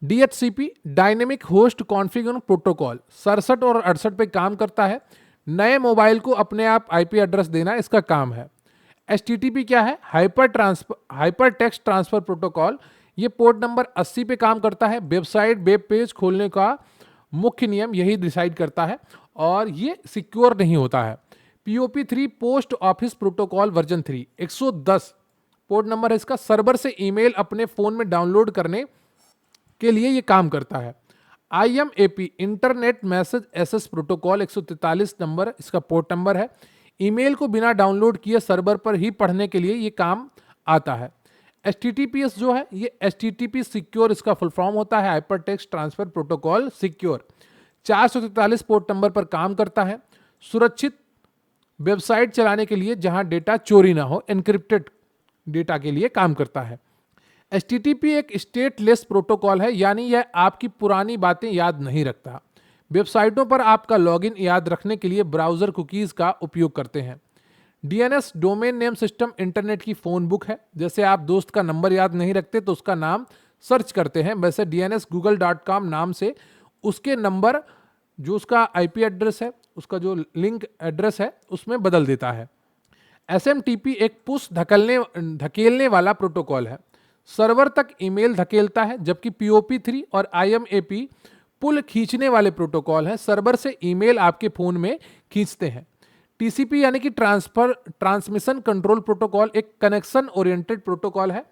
S1: DHCP dynamic host configure protocol 67 और 68 पे काम करता है। नए मोबाइल को अपने आप आईपी एड्रेस देना इसका काम है। एचटीटीपी क्या है? हाइपर टेक्स्ट ट्रांसफर प्रोटोकॉल, ये पोर्ट नंबर 80 पे काम करता है। वेबसाइट वेब पेज खोलने का मुख्य नियम यही डिसाइड करता है, और ये सिक्योर नहीं होता है। POP3 post office protocol version 3 110 port number है इसका। सर्वर से ईमेल अपने फोन में डाउनलोड करने के लिए ये काम करता है। IMAP internet message access protocol 143 नंबर इसका पोर्ट नंबर है। ईमेल को बिना डाउनलोड किए सर्वर पर ही पढ़ने के लिए ये काम आता है। HTTPS जो है ये HTTP सिक्योर इसका फुल फॉर्म होता है, hyper text transfer protocol secure. 443 port number पर काम करता है। सुरक्षित वेबसाइट चलाने के लिए जहां डेटा चोरी ना हो, एन्क्रिप्टेड डेटा के लिए काम करता है। HTTP एक स्टेटलेस प्रोटोकॉल है, यानी यह आपकी पुरानी बातें याद नहीं रखता। वेबसाइटों पर आपका लॉगिन याद रखने के लिए ब्राउजर कुकीज का उपयोग करते हैं। DNS domain name system internet की फोन बुक है। जैसे आप दोस्त का नंबर याद नहीं रखते तो उसका नाम सर्च करते हैं, वैसे DNS google.com नाम से उसके नंबर जो उसका IP एड्रेस है, उसका जो लिंक एड्रेस है उसमें बदल देता है। SMTP एक पुश धकेलने वाला प्रोटोकॉल है, सर्वर तक ईमेल धकेलता है, जबकि POP3 और IMAP पुल खींचने वाले प्रोटोकॉल है, सर्वर से ईमेल आपके फोन में खींचते हैं। TCP यानी कि ट्रांसमिशन कंट्रोल प्रोटोकॉल एक कनेक्शन ओरिएंटेड प्रोटोकॉल है।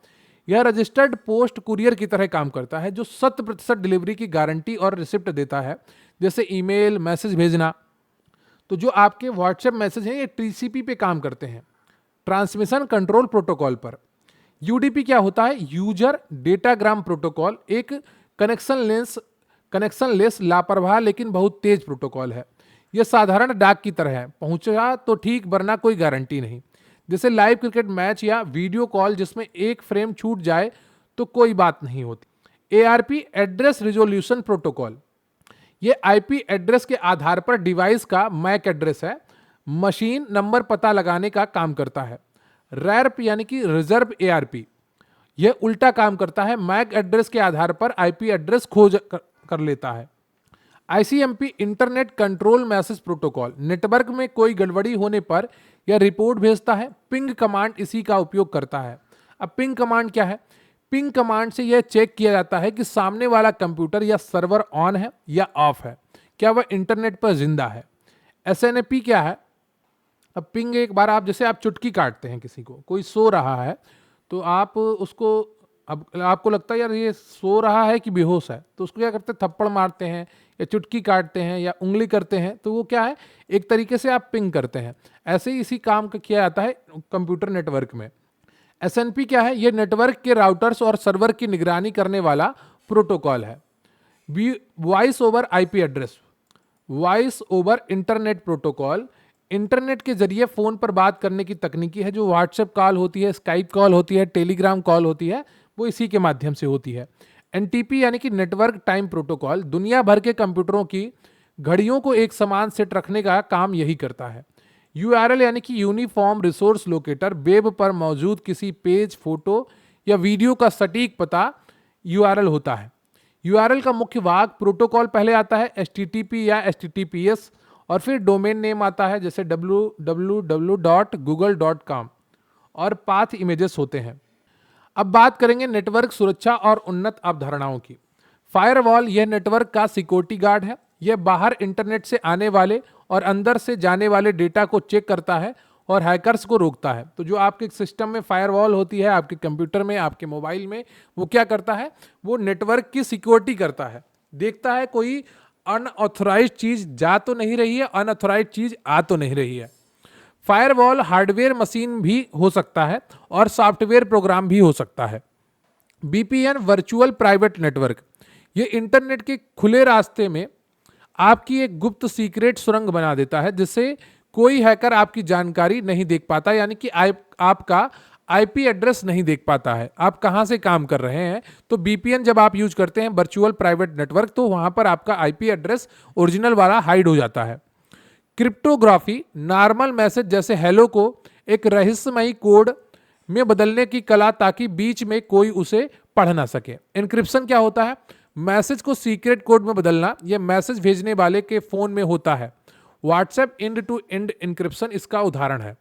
S1: यह रजिस्टर्ड पोस्ट कुरियर की तरह काम करता है, जो 100% डिलीवरी की गारंटी और रिसिप्ट देता है। जैसे ईमेल मैसेज भेजना, तो जो आपके व्हाट्सएप मैसेज हैं ये TCP पे काम करते हैं, ट्रांसमिशन कंट्रोल प्रोटोकॉल पर। UDP क्या होता है? यूजर डेटाग्राम प्रोटोकॉल एक कनेक्शनलेस लापरवाह लेकिन बहुत तेज प्रोटोकॉल है। यह साधारण डाक की तरह है, पहुंचा तो ठीक वरना कोई गारंटी नहीं। जैसे लाइव क्रिकेट मैच या वीडियो कॉल जिसमें एक फ्रेम छूट जाए तो कोई बात नहीं होती। ARP एड्रेस रिजोल्यूशन प्रोटोकॉल, ये IP एड्रेस के आधार पर डिवाइस का मैक एड्रेस है, मशीन नंबर पता लगाने का काम करता है। RARP यानी कि रिजर्व ARP, यह उल्टा काम करता है, मैक एड्रेस के आधार पर IP एड्रेस खोज कर लेता है। ICMP internet control message protocol, network में कोई गड़बड़ी होने पर यह रिपोर्ट भेजता है। पिंग कमांड इसी का उपयोग करता है। अब पिंग कमांड क्या है? पिंग कमांड से यह चेक किया जाता है कि सामने वाला कंप्यूटर या सर्वर ऑन है या ऑफ है, क्या वह इंटरनेट पर जिंदा है। SNAP क्या है? अब पिंग एक बार आप जैसे आप चुटकी काटते हैं, किसी को कोई सो रहा है तो आप उसको, अब आपको लगता है यार ये सो रहा है कि बेहोश है, तो उसको क्या करते हैं? थप्पड़ मारते हैं या चुटकी काटते हैं या उंगली करते हैं, तो वो क्या है? एक तरीके से आप पिंग करते हैं। ऐसे ही इसी काम का किया जाता है कंप्यूटर नेटवर्क में। SNP क्या है? ये नेटवर्क के राउटर्स और सर्वर की निगरानी करने वाला प्रोटोकॉल है। Voice over IP address, voice over internet protocol, internet के जरिए फोन पर बात करने की तकनीकी है। जो व्हाट्सएप कॉल होती है, स्काइप कॉल होती है, टेलीग्राम कॉल होती है, वो इसी के माध्यम से होती है। NTP यानी कि नेटवर्क टाइम प्रोटोकॉल, दुनिया भर के कंप्यूटरों की घड़ियों को एक समान सेट रखने का काम यही करता है। URL यानी कि यूनिफॉर्म रिसोर्स लोकेटर, वेब पर मौजूद किसी पेज, फोटो या वीडियो का सटीक पता URL होता है। URL का मुख्य भाग प्रोटोकॉल पहले आता है, HTTP या HTTPS, और फिर डोमेन नेम आता है जैसे www.google.com, और पाथ इमेजेस होते हैं। अब बात करेंगे नेटवर्क सुरक्षा और उन्नत अवधारणाओं की। फायरवॉल यह नेटवर्क का सिक्योरिटी गार्ड है। यह बाहर इंटरनेट से आने वाले और अंदर से जाने वाले डेटा को चेक करता है और हैकर्स को रोकता है। तो जो आपके सिस्टम में फायरवॉल होती है, आपके कंप्यूटर में, आपके मोबाइल में, वो क्या करता है? वो नेटवर्क की सिक्योरिटी करता है, देखता है कोई अनऑथराइज्ड चीज जा तो नहीं रही है, अनऑथराइज्ड चीज आ तो नहीं रही है। फायरवॉल हार्डवेयर मशीन भी हो सकता है और सॉफ्टवेयर प्रोग्राम भी हो सकता है। VPN वर्चुअल प्राइवेट नेटवर्क, ये इंटरनेट के खुले रास्ते में आपकी एक गुप्त सीक्रेट सुरंग बना देता है, जिससे कोई हैकर आपकी जानकारी नहीं देख पाता, यानी कि आपका IP एड्रेस नहीं देख पाता है आप कहां से काम कर रहे हैं। तो VPN जब आप यूज करते हैं, वर्चुअल प्राइवेट नेटवर्क, तो वहां पर आपका IP एड्रेस ओरिजिनल वाला हाइड हो जाता है। क्रिप्टोग्राफी, नॉर्मल मैसेज जैसे हेलो को एक रहस्यमयी कोड में बदलने की कला, ताकि बीच में कोई उसे पढ़ ना सके। एन्क्रिप्शन क्या होता है? मैसेज को सीक्रेट कोड में बदलना। यह मैसेज भेजने वाले के फोन में होता है। WhatsApp end to end encryption इसका उदाहरण है।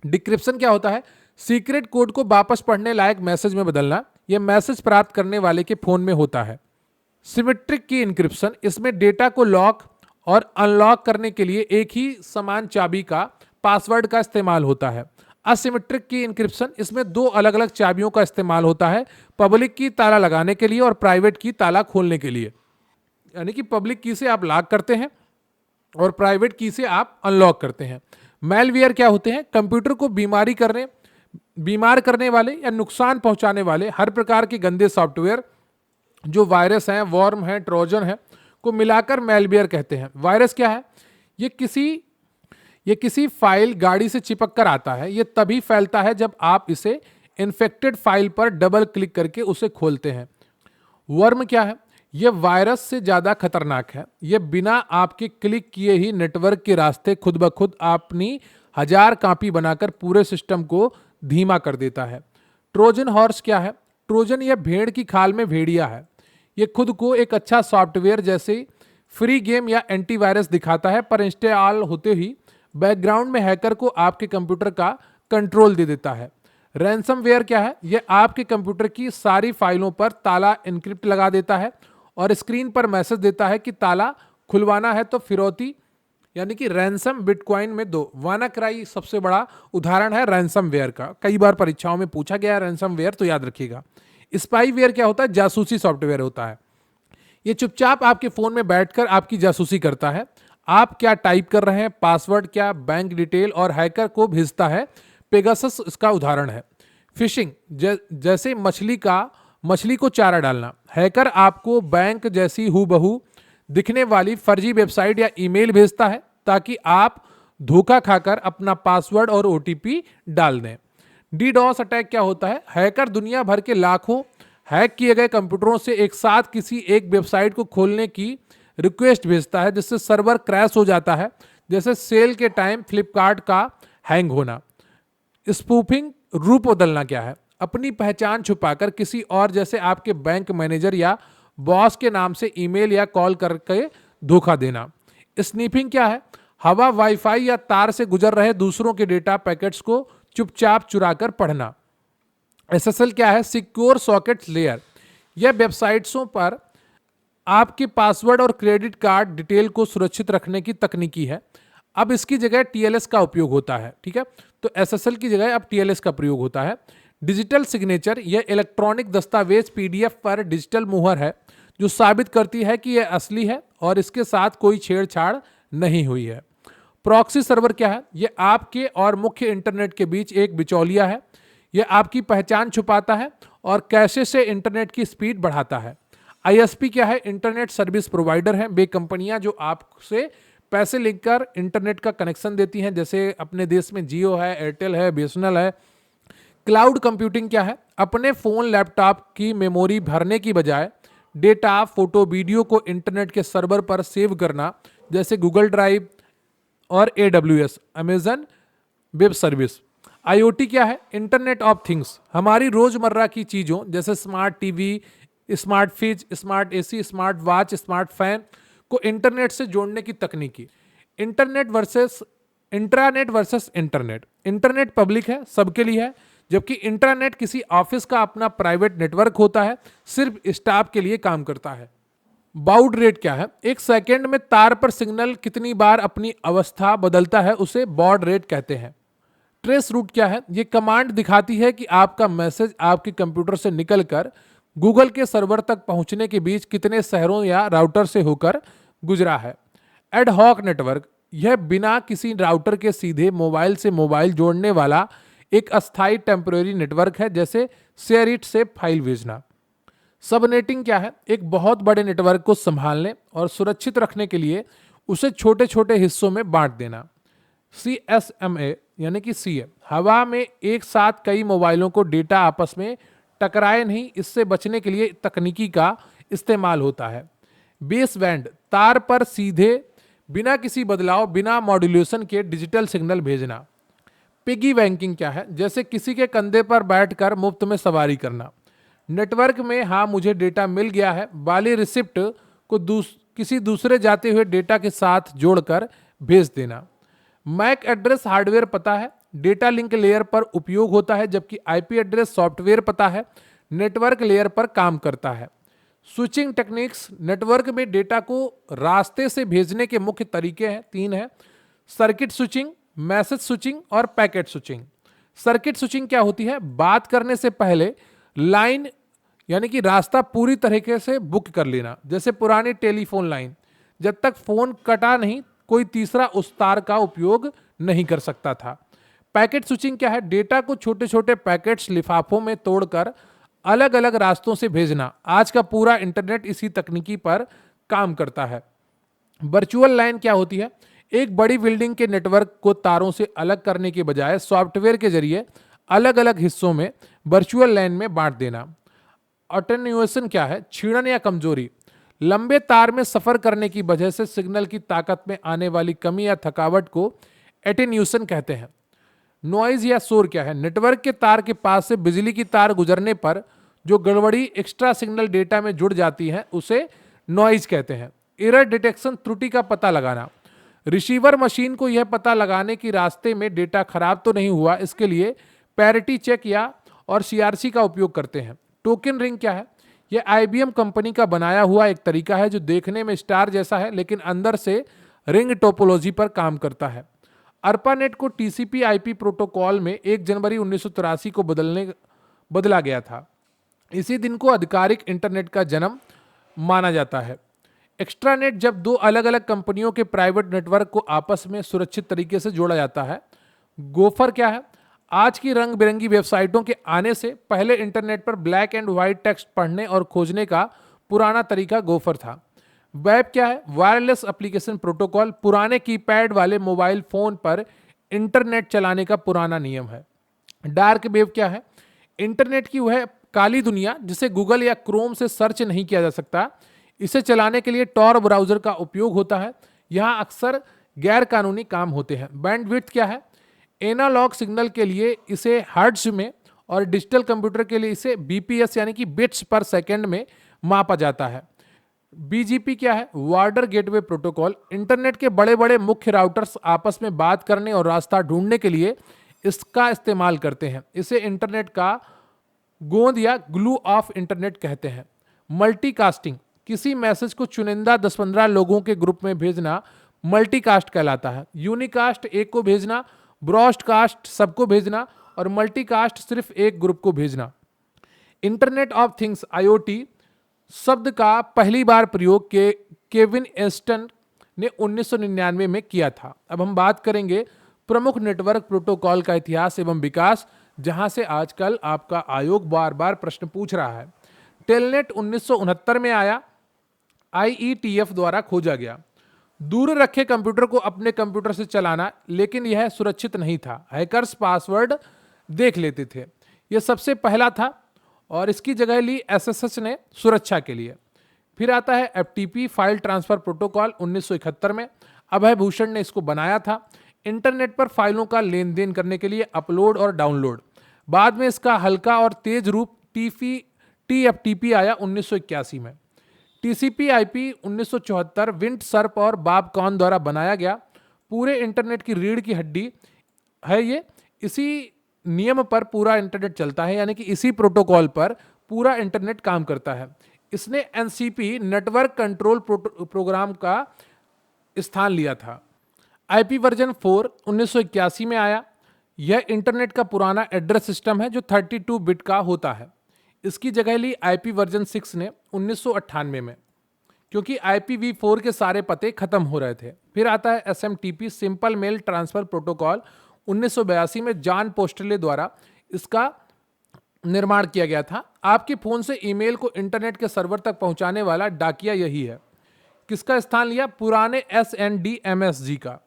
S1: डिक्रिप्शन क्या होता है? सीक्रेट कोड को वापस पढ़ने लायक मैसेज में बदलना। यह मैसेज प्राप्त करने वाले के फोन में होता है। सिमेट्रिक की एन्क्रिप्शन, इसमें डेटा को लॉक और अनलॉक करने के लिए एक ही समान चाबी का, पासवर्ड का इस्तेमाल होता है। असिमेट्रिक की एन्क्रिप्शन, इसमें दो अलग अलग चाबियों का इस्तेमाल होता है, पब्लिक की ताला लगाने के लिए और प्राइवेट की ताला खोलने के लिए। यानी कि पब्लिक की से आप लॉक करते हैं और प्राइवेट की से आप अनलॉक करते हैं। मैलवेयर क्या होते हैं? कंप्यूटर को बीमार करने वाले या नुकसान पहुंचाने वाले हर प्रकार के गंदे सॉफ्टवेयर जो वायरस हैं, वॉर्म हैं, ट्रोजन है को मिलाकर मैलवेयर कहते हैं। वायरस क्या है? ये किसी फाइल गाड़ी से चिपक कर आता है। ये तभी फैलता है जब आप इसे इन्फेक्टेड फाइल पर डबल क्लिक करके उसे खोलते हैं। वर्म क्या है? यह वायरस से ज्यादा खतरनाक है। यह बिना आपके क्लिक किए ही नेटवर्क के रास्ते खुद ब खुद अपनी 1000 कॉपी बनाकर पूरे सिस्टम को धीमा कर देता है। ट्रोजन हॉर्स क्या है? ट्रोजन यह भेड़ की खाल में भेड़िया है। यह खुद को एक अच्छा सॉफ्टवेयर जैसे फ्री गेम या एंटीवायरस दिखाता है, पर इंस्टॉल होते ही बैकग्राउंड में हैकर को आपके कंप्यूटर का कंट्रोल दे देता है। रैंसमवेयर क्या है? यह आपके कंप्यूटर की सारी फाइलों पर ताला एन्क्रिप्ट लगा देता है और स्क्रीन पर मैसेज देता है कि ताला खुलवाना है तो फिरौती, यानी कि रैंसम बिटकॉइन में दो। वानाक्राई सबसे बड़ा उदाहरण है रैंसमवेयर का। कई बार परीक्षाओं में पूछा गया है रैंसमवेयर, तो याद रखिएगा। स्पाईवेयर क्या होता है? जासूसी सॉफ्टवेयर होता है। ये चुपचाप आपके फोन में बैठकर आपकी जासूसी करता है। आप क्या टाइप कर रहे हैं, पासवर्ड क्या, बैंक डिटेल, और हैकर को भेजता है। पेगासस इसका उदाहरण है। फिशिंग जैसे मछली को चारा डालना। हैकर आपको बैंक जैसी हूबहू दिखने वाली फर्जी वेबसाइट या ईमेल भेजता है ताकि आप धोखा खाकर अपना पासवर्ड और ओटीपी डाल दें। डीडॉस अटैक क्या होता है? हैकर दुनिया भर के लाखों हैक किए गए कंप्यूटरों से एक साथ किसी एक वेबसाइट को खोलने की रिक्वेस्ट भेजता है, जिससे सर्वर क्रैश हो जाता है, जैसे सेल के टाइम फ्लिपकार्ट का हैंग होना। स्पूफिंग रूप बदलना क्या है? अपनी पहचान छुपाकर किसी और जैसे आपके बैंक मैनेजर या बॉस के नाम से ईमेल या कॉल करके धोखा देना। स्नीफिंग क्या है? हवा, वाईफाई या तार से गुजर रहे दूसरों के डेटा पैकेट्स को चुपचाप चुराकर पढ़ना। एसएसएल क्या है? Secure socket layer. यह वेबसाइट्सों पर आपके पासवर्ड और क्रेडिट कार्ड डिटेल को सुरक्षित रखने की तकनीकी है। अब इसकी जगह टीएलएस का उपयोग होता है। ठीक है, तो एसएसएल की जगह अब टीएलएस का प्रयोग होता है। डिजिटल सिग्नेचर, यह इलेक्ट्रॉनिक दस्तावेज पीडीएफ पर डिजिटल मुहर है जो साबित करती है कि यह असली है और इसके साथ कोई छेड़छाड़ नहीं हुई है। प्रॉक्सी सर्वर क्या है? यह आपके और मुख्य इंटरनेट के बीच एक बिचौलिया है। यह आपकी पहचान छुपाता है और कैशे से इंटरनेट की स्पीड बढ़ाता है। आईएसपी क्या है? इंटरनेट सर्विस प्रोवाइडर है। वे कंपनियां जो आपसे पैसे लेकर इंटरनेट का कनेक्शन देती हैं, जैसे अपने देश में जियो है, एयरटेल है, बीएसएनएल है। क्लाउड कंप्यूटिंग क्या है? अपने फोन, लैपटॉप की मेमोरी भरने की बजाय डेटा, फोटो, वीडियो को इंटरनेट के सर्वर पर सेव करना, जैसे गूगल ड्राइव और AWS, Amazon web service. IoT क्या है? इंटरनेट ऑफ थिंग्स, हमारी रोजमर्रा की चीजों जैसे smart TV, smart fridge, smart AC, smart watch, smart fan को इंटरनेट से जोड़ने की तकनीकी। Internet versus internet. Internet public है, सबके लिए है, जबकि इंटरनेट किसी ऑफिस का अपना प्राइवेट नेटवर्क होता है, सिर्फ स्टाफ के लिए काम करता है। बाउड रेट क्या है? एक सेकेंड में तार पर सिग्नल कितनी बार अपनी अवस्था बदलता है, उसे बॉड रेट कहते हैं। ट्रेस रूट क्या है? यह कमांड दिखाती है कि आपका मैसेज आपके कंप्यूटर से निकलकर गूगल के सर्वर तक पहुंचने के बीच कितने शहरों या राउटर से होकर गुजरा है। एड हॉक नेटवर्क, यह बिना किसी राउटर के सीधे मोबाइल से मोबाइल जोड़ने वाला एक अस्थायी टेम्परेरी नेटवर्क है, जैसे शेयर इट से फाइल भेजना। सबनेटिंग क्या है? एक बहुत बड़े नेटवर्क को संभालने और सुरक्षित रखने के लिए उसे छोटे छोटे हिस्सों में बांट देना। CSMA यानी कि CA, हवा में एक साथ कई मोबाइलों को डेटा आपस में टकराए नहीं, इससे बचने के लिए तकनीकी का इस्तेमाल होता है। बेस बैंड, तार पर सीधे बिना किसी बदलाव, बिना मॉड्यूलेशन के डिजिटल सिग्नल भेजना। पिगी बैंकिंग क्या है? जैसे किसी के कंधे पर बैठकर मुफ्त में सवारी करना। नेटवर्क में हाँ मुझे डेटा मिल गया है वाली रिसिप्ट को किसी दूसरे जाते हुए डेटा के साथ जोड़कर भेज देना। मैक एड्रेस हार्डवेयर पता है, डेटा लिंक लेयर पर उपयोग होता है, जबकि आईपी एड्रेस सॉफ्टवेयर पता है, नेटवर्क लेयर पर काम करता है। स्विचिंग टेक्निक्स, नेटवर्क में डेटा को रास्ते से भेजने के मुख्य तरीके हैं, 3 है। सर्किट स्विचिंग, मैसेज स्विचिंग और पैकेट स्विचिंग। सर्किट स्विचिंग क्या होती है? बात करने से पहले लाइन यानी कि रास्ता पूरी तरीके से बुक कर लेना, जैसे पुरानी टेलीफोन लाइन, जब तक फोन कटा नहीं कोई तीसरा उस तार का उपयोग नहीं कर सकता था। पैकेट स्विचिंग क्या है? डेटा को छोटे छोटे पैकेट्स लिफाफों में तोड़कर अलग अलग रास्तों से भेजना। आज का पूरा इंटरनेट इसी तकनीकी पर काम करता है। वर्चुअल लाइन क्या होती है? एक बड़ी बिल्डिंग के नेटवर्क को तारों से अलग करने के बजाय सॉफ्टवेयर के जरिए अलग अलग हिस्सों में वर्चुअल लाइन में बांट देना। अटेन्यूएशन क्या है? छीड़न या कमजोरी। लंबे तार में सफर करने की वजह से सिग्नल की ताकत में आने वाली कमी या थकावट को एटेन्यूएशन कहते हैं। नॉइज या शोर क्या है? नेटवर्क के तार के पास से बिजली की तार गुजरने पर जो गड़बड़ी एक्स्ट्रा सिग्नल डेटा में जुड़ जाती है उसे नॉइज कहते हैं। एरर डिटेक्शन, त्रुटि का पता लगाना। रिसीवर मशीन को यह पता लगाने की रास्ते में डेटा खराब तो नहीं हुआ, इसके लिए पैरिटी चेक या और सीआरसी का उपयोग करते हैं। टोकन रिंग क्या है? यह आईबीएम कंपनी का बनाया हुआ एक तरीका है जो देखने में स्टार जैसा है लेकिन अंदर से रिंग टोपोलॉजी पर काम करता है। अर्पानेट को टीसीपी आईपी प्रोटोकॉल में 1 जनवरी 1983 को बदला गया था। इसी दिन को आधिकारिक इंटरनेट का जन्म माना जाता है। एक्स्ट्रानेट जब दो अलग अलग कंपनियों के प्राइवेट नेटवर्क को आपस में सुरक्षित तरीके से जोड़ा जाता है। गोफर क्या है? आज की रंग बिरंगी वेबसाइटों के आने से पहले इंटरनेट पर ब्लैक एंड व्हाइट टेक्स्ट पढ़ने और खोजने का पुराना तरीका गोफर था। वेब क्या है? वायरलेस एप्लीकेशन प्रोटोकॉल, पुराने कीपैड वाले मोबाइल फोन पर इंटरनेट चलाने का पुराना नियम है। डार्क वेब क्या है? इंटरनेट की वह काली दुनिया जिसे गूगल या क्रोम से सर्च नहीं किया जा सकता। इसे चलाने के लिए टॉर ब्राउजर का उपयोग होता है। यहाँ अक्सर गैर कानूनी काम होते हैं। बैंडविड्थ क्या है? एनालॉग सिग्नल के लिए इसे हर्ट्ज में और डिजिटल कंप्यूटर के लिए इसे बीपीएस यानी कि बिट्स पर सेकंड में मापा जाता है। बीजीपी क्या है? वार्डर गेटवे प्रोटोकॉल। इंटरनेट के बड़े बड़े मुख्य राउटर्स आपस में बात करने और रास्ता ढूंढने के लिए इसका इस्तेमाल करते हैं। इसे इंटरनेट का गोंद या ग्लू ऑफ इंटरनेट कहते हैं। मल्टीकास्टिंग, किसी मैसेज को चुनिंदा 10-15 लोगों के ग्रुप में भेजना मल्टीकास्ट कहलाता है। यूनिकास्ट एक को भेजना, ब्रॉडकास्ट सबको भेजना और मल्टीकास्ट सिर्फ एक ग्रुप को भेजना। इंटरनेट ऑफ थिंग्स आईओटी शब्द का पहली बार प्रयोग केविन एस्टन ने 1999 में किया था। अब हम बात करेंगे प्रमुख नेटवर्क प्रोटोकॉल का इतिहास एवं विकास, जहां से आजकल आपका आयोग बार बार प्रश्न पूछ रहा है। टेलनेट 1969 में आया, आईईटीएफ द्वारा खोजा गया। दूर रखे कंप्यूटर को अपने कंप्यूटर से चलाना, लेकिन यह सुरक्षित नहीं था। हैकर्स पासवर्ड देख लेते थे। यह सबसे पहला था और इसकी जगह ली एसएसएच ने सुरक्षा के लिए। फिर आता है एफटीपी फाइल ट्रांसफर प्रोटोकॉल 1971 में। अभय भूषण ने इसको बनाया था। इंटरनेट पर फाइलों का लेन देन करने के लिए अपलोड और डाउनलोड। बाद में इसका हल्का और तेज रूप टीएफटीपी आया 1981 में। टीसीपी आईपी 1974 विंट सर्प और बॉब कॉन द्वारा बनाया गया। पूरे इंटरनेट की रीढ़ की हड्डी है ये। इसी नियम पर पूरा इंटरनेट चलता है, यानी कि इसी प्रोटोकॉल पर पूरा इंटरनेट काम करता है। इसने एनसीपी नेटवर्क कंट्रोल प्रोग्राम का स्थान लिया था। आईपी वर्जन 4 1981 में आया। यह इंटरनेट का पुराना एड्रेस सिस्टम है जो 32 बिट का होता है। इसकी जगह ली आईपी वर्जन 6 ने 1998 में, क्योंकि IPv4 के सारे पते खत्म हो रहे थे। फिर आता है SMTP simple mail transfer protocol 1982 में जॉन पोस्टले द्वारा इसका निर्माण किया गया था। आपके फोन से ईमेल को इंटरनेट के सर्वर तक पहुंचाने वाला डाकिया यही है। किसका स्थान लिया? पुराने SNDMSG का,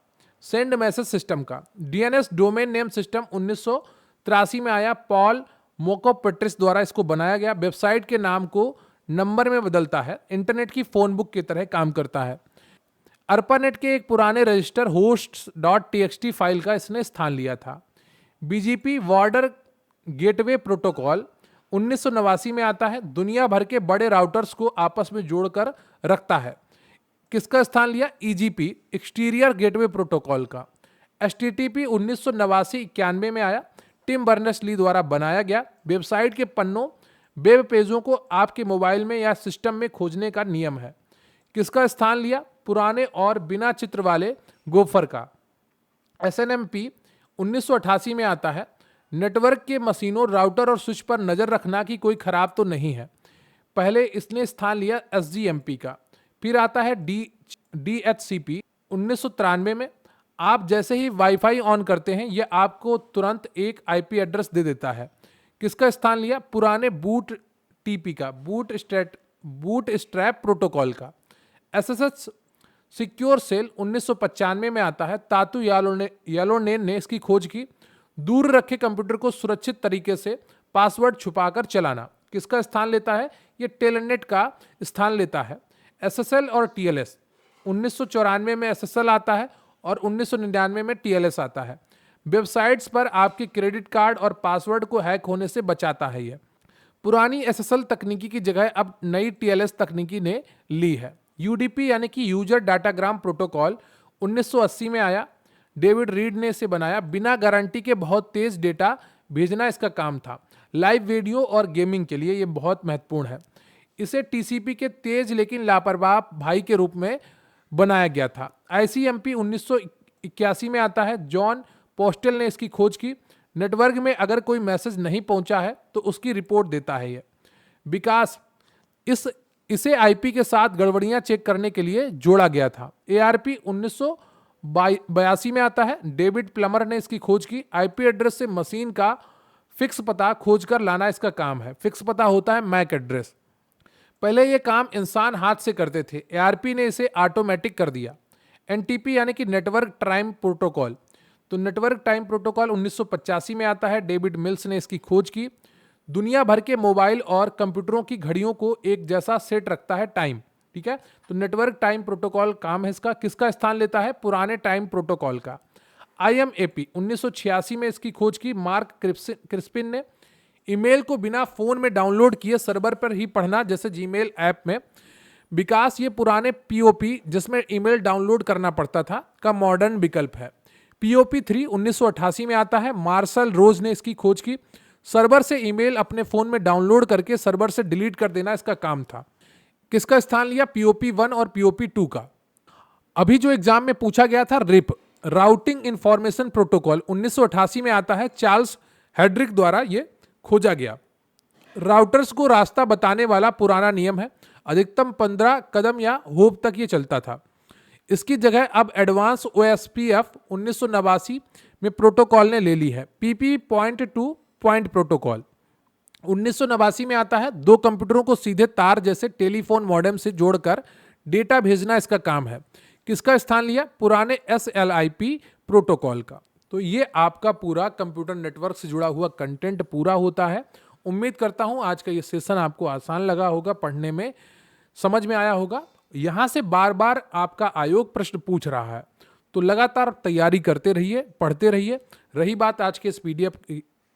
S1: सेंड मैसेज सिस्टम का। DNS डोमेन नेम सिस्टम 1983 में आया। पॉल मोकोपेट्रिस द्वारा इसको बनाया गया। वेबसाइट के नाम को नंबर में बदलता है। इंटरनेट की फोन बुक की तरह काम करता है। अर्पानेट के एक पुराने रजिस्टर hosts.txt फाइल का इसने स्थान लिया था। बीजीपी वार्डर गेटवे प्रोटोकॉल 1989 में आता है। दुनिया भर के बड़े राउटर्स को आपस में जोड़कर रखता है। किसका स्थान लिया? ईजीपी एक्सटीरियर गेटवे प्रोटोकॉल का। एचटीटीपी 1989-91 में आया। टिम बर्नर्स-ली द्वारा बनाया गया। वेबसाइट के पन्नों, वेब पेजों को आपके मोबाइल में या सिस्टम में खोजने का नियम है। किसका स्थान लिया? पुराने और बिना चित्र वाले गोफर का। SNMP 1988 में आता है। नेटवर्क के मशीनों, राउटर और स्विच पर नजर रखना कि कोई खराब तो नहीं है। पहले इसने स्थान लिया SGMP का। फिर आता है DHCP 1993 में। आप जैसे ही वाईफाई ऑन करते हैं ये आपको तुरंत एक आईपी एड्रेस दे देता है। किसका स्थान लिया? पुराने बूट टीपी का, बूट स्ट्रैप प्रोटोकॉल का। एसएसएच सिक्योर सेल 1995 में आता है। तातू यालोनेन ने इसकी खोज की। दूर रखे कंप्यूटर को सुरक्षित तरीके से पासवर्ड छुपाकर चलाना। किसका स्थान लेता है? ये टेलनेट का स्थान लेता है। एसएसएल और टीएलएस 1994 में एसएसएल आता है और 1999 में टीएलएस आता है। वेबसाइट्स पर आपके क्रेडिट कार्ड और पासवर्ड को हैक होने से बचाता है। यह पुरानी एसएसएल तकनीकी की जगह अब नई टीएलएस तकनीकी ने ली है। यूडीपी यानी कि यूजर डाटाग्राम प्रोटोकॉल 1980 में आया। डेविड रीड ने इसे बनाया। बिना गारंटी के बहुत तेज डेटा भेजना इसका काम था। लाइव वीडियो और गेमिंग के लिए ये बहुत महत्वपूर्ण है। इसे टीसीपी के तेज लेकिन लापरवाह भाई के रूप में बनाया गया था। आईसीएमपी 1981 में आता है। जॉन पोस्टल ने इसकी खोज की। नेटवर्क में अगर कोई मैसेज नहीं पहुंचा है तो उसकी रिपोर्ट देता है। यह विकास इसे आईपी के साथ गड़बड़ियां चेक करने के लिए जोड़ा गया था। एआरपी 1982 में आता है। डेविड प्लमर ने इसकी खोज की। आईपी एड्रेस से मशीन का फिक्स पता खोजकर लाना इसका काम है। फिक्स पता होता है मैक एड्रेस। पहले यह काम इंसान हाथ से करते थे। एआरपी ने इसे ऑटोमेटिक कर दिया। एनटीपी यानी कि नेटवर्क टाइम प्रोटोकॉल, तो नेटवर्क टाइम प्रोटोकॉल 1985 में आता है। डेविड मिल्स ने इसकी खोज की। दुनिया भर के मोबाइल और कंप्यूटरों की घड़ियों को एक जैसा सेट रखता है टाइम। ठीक है, तो नेटवर्क टाइम प्रोटोकॉल काम है इसका। किसका स्थान लेता है? पुराने टाइम प्रोटोकॉल का। आईएमएपी 1986 में इसकी खोज की। मार्क क्रिस्पिन ने ईमेल को बिना फोन में डाउनलोड किए सर्वर पर ही पढ़ना, जैसे जीमेल ऐप में। विकास ये पुराने पीओपी जिसमें ईमेल डाउनलोड करना पड़ता था का मॉडर्न विकल्प है। पीओपी 3 1988 में आता है। मार्शल रोज ने इसकी खोज की। सर्वर से ईमेल अपने फोन में डाउनलोड करके सर्वर से डिलीट कर देना इसका काम था। किसका स्थान लिया? पीओपी 1 और पीओपी 2 का। अभी जो एग्जाम में पूछा गया था रिप, राउटिंग इंफॉर्मेशन प्रोटोकॉल 1988 में आता है। चार्ल्स हेड्रिक द्वारा यह खोजा गया। राउटर्स को रास्ता बताने वाला पुराना नियम है। अधिकतम 15 कदम या होप तक ये चलता था। इसकी जगह अब एडवांस ओएसपीएफ 1989 में प्रोटोकॉल ने ले ली है। PP point two point protocol 1989 में आता है। दो कंप्यूटरों को सीधे तार जैसे टेलीफोन मॉडेम से जोड़कर डेटा भेजना इसका काम है। किसका स्थान लिया? पुराने एसएलआईपी प्रोटोकॉल का। तो ये आपका पूरा कंप्यूटर नेटवर्क से जुड़ा हुआ कंटेंट पूरा होता है। उम्मीद करता हूं आज का ये सेशन आपको आसान लगा होगा, पढ़ने में समझ में आया होगा। यहां से बार बार आपका आयोग प्रश्न पूछ रहा है, तो लगातार तैयारी करते रहिए, पढ़ते रहिए। रही बात आज के इस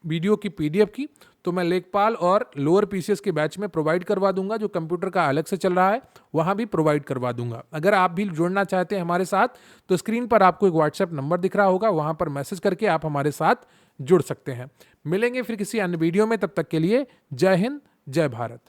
S1: वीडियो की पीडीएफ की, तो मैं लेखपाल और लोअर पीसीएस के बैच में प्रोवाइड करवा दूंगा। जो कंप्यूटर का अलग से चल रहा है वहां भी प्रोवाइड करवा दूंगा। अगर आप भी जुड़ना चाहते हैं हमारे साथ तो स्क्रीन पर आपको एक व्हाट्सएप नंबर दिख रहा होगा, वहां पर मैसेज करके आप हमारे साथ जुड़ सकते हैं। मिलेंगे फिर किसी अन्य वीडियो में, तब तक के लिए जय हिंद, जय भारत।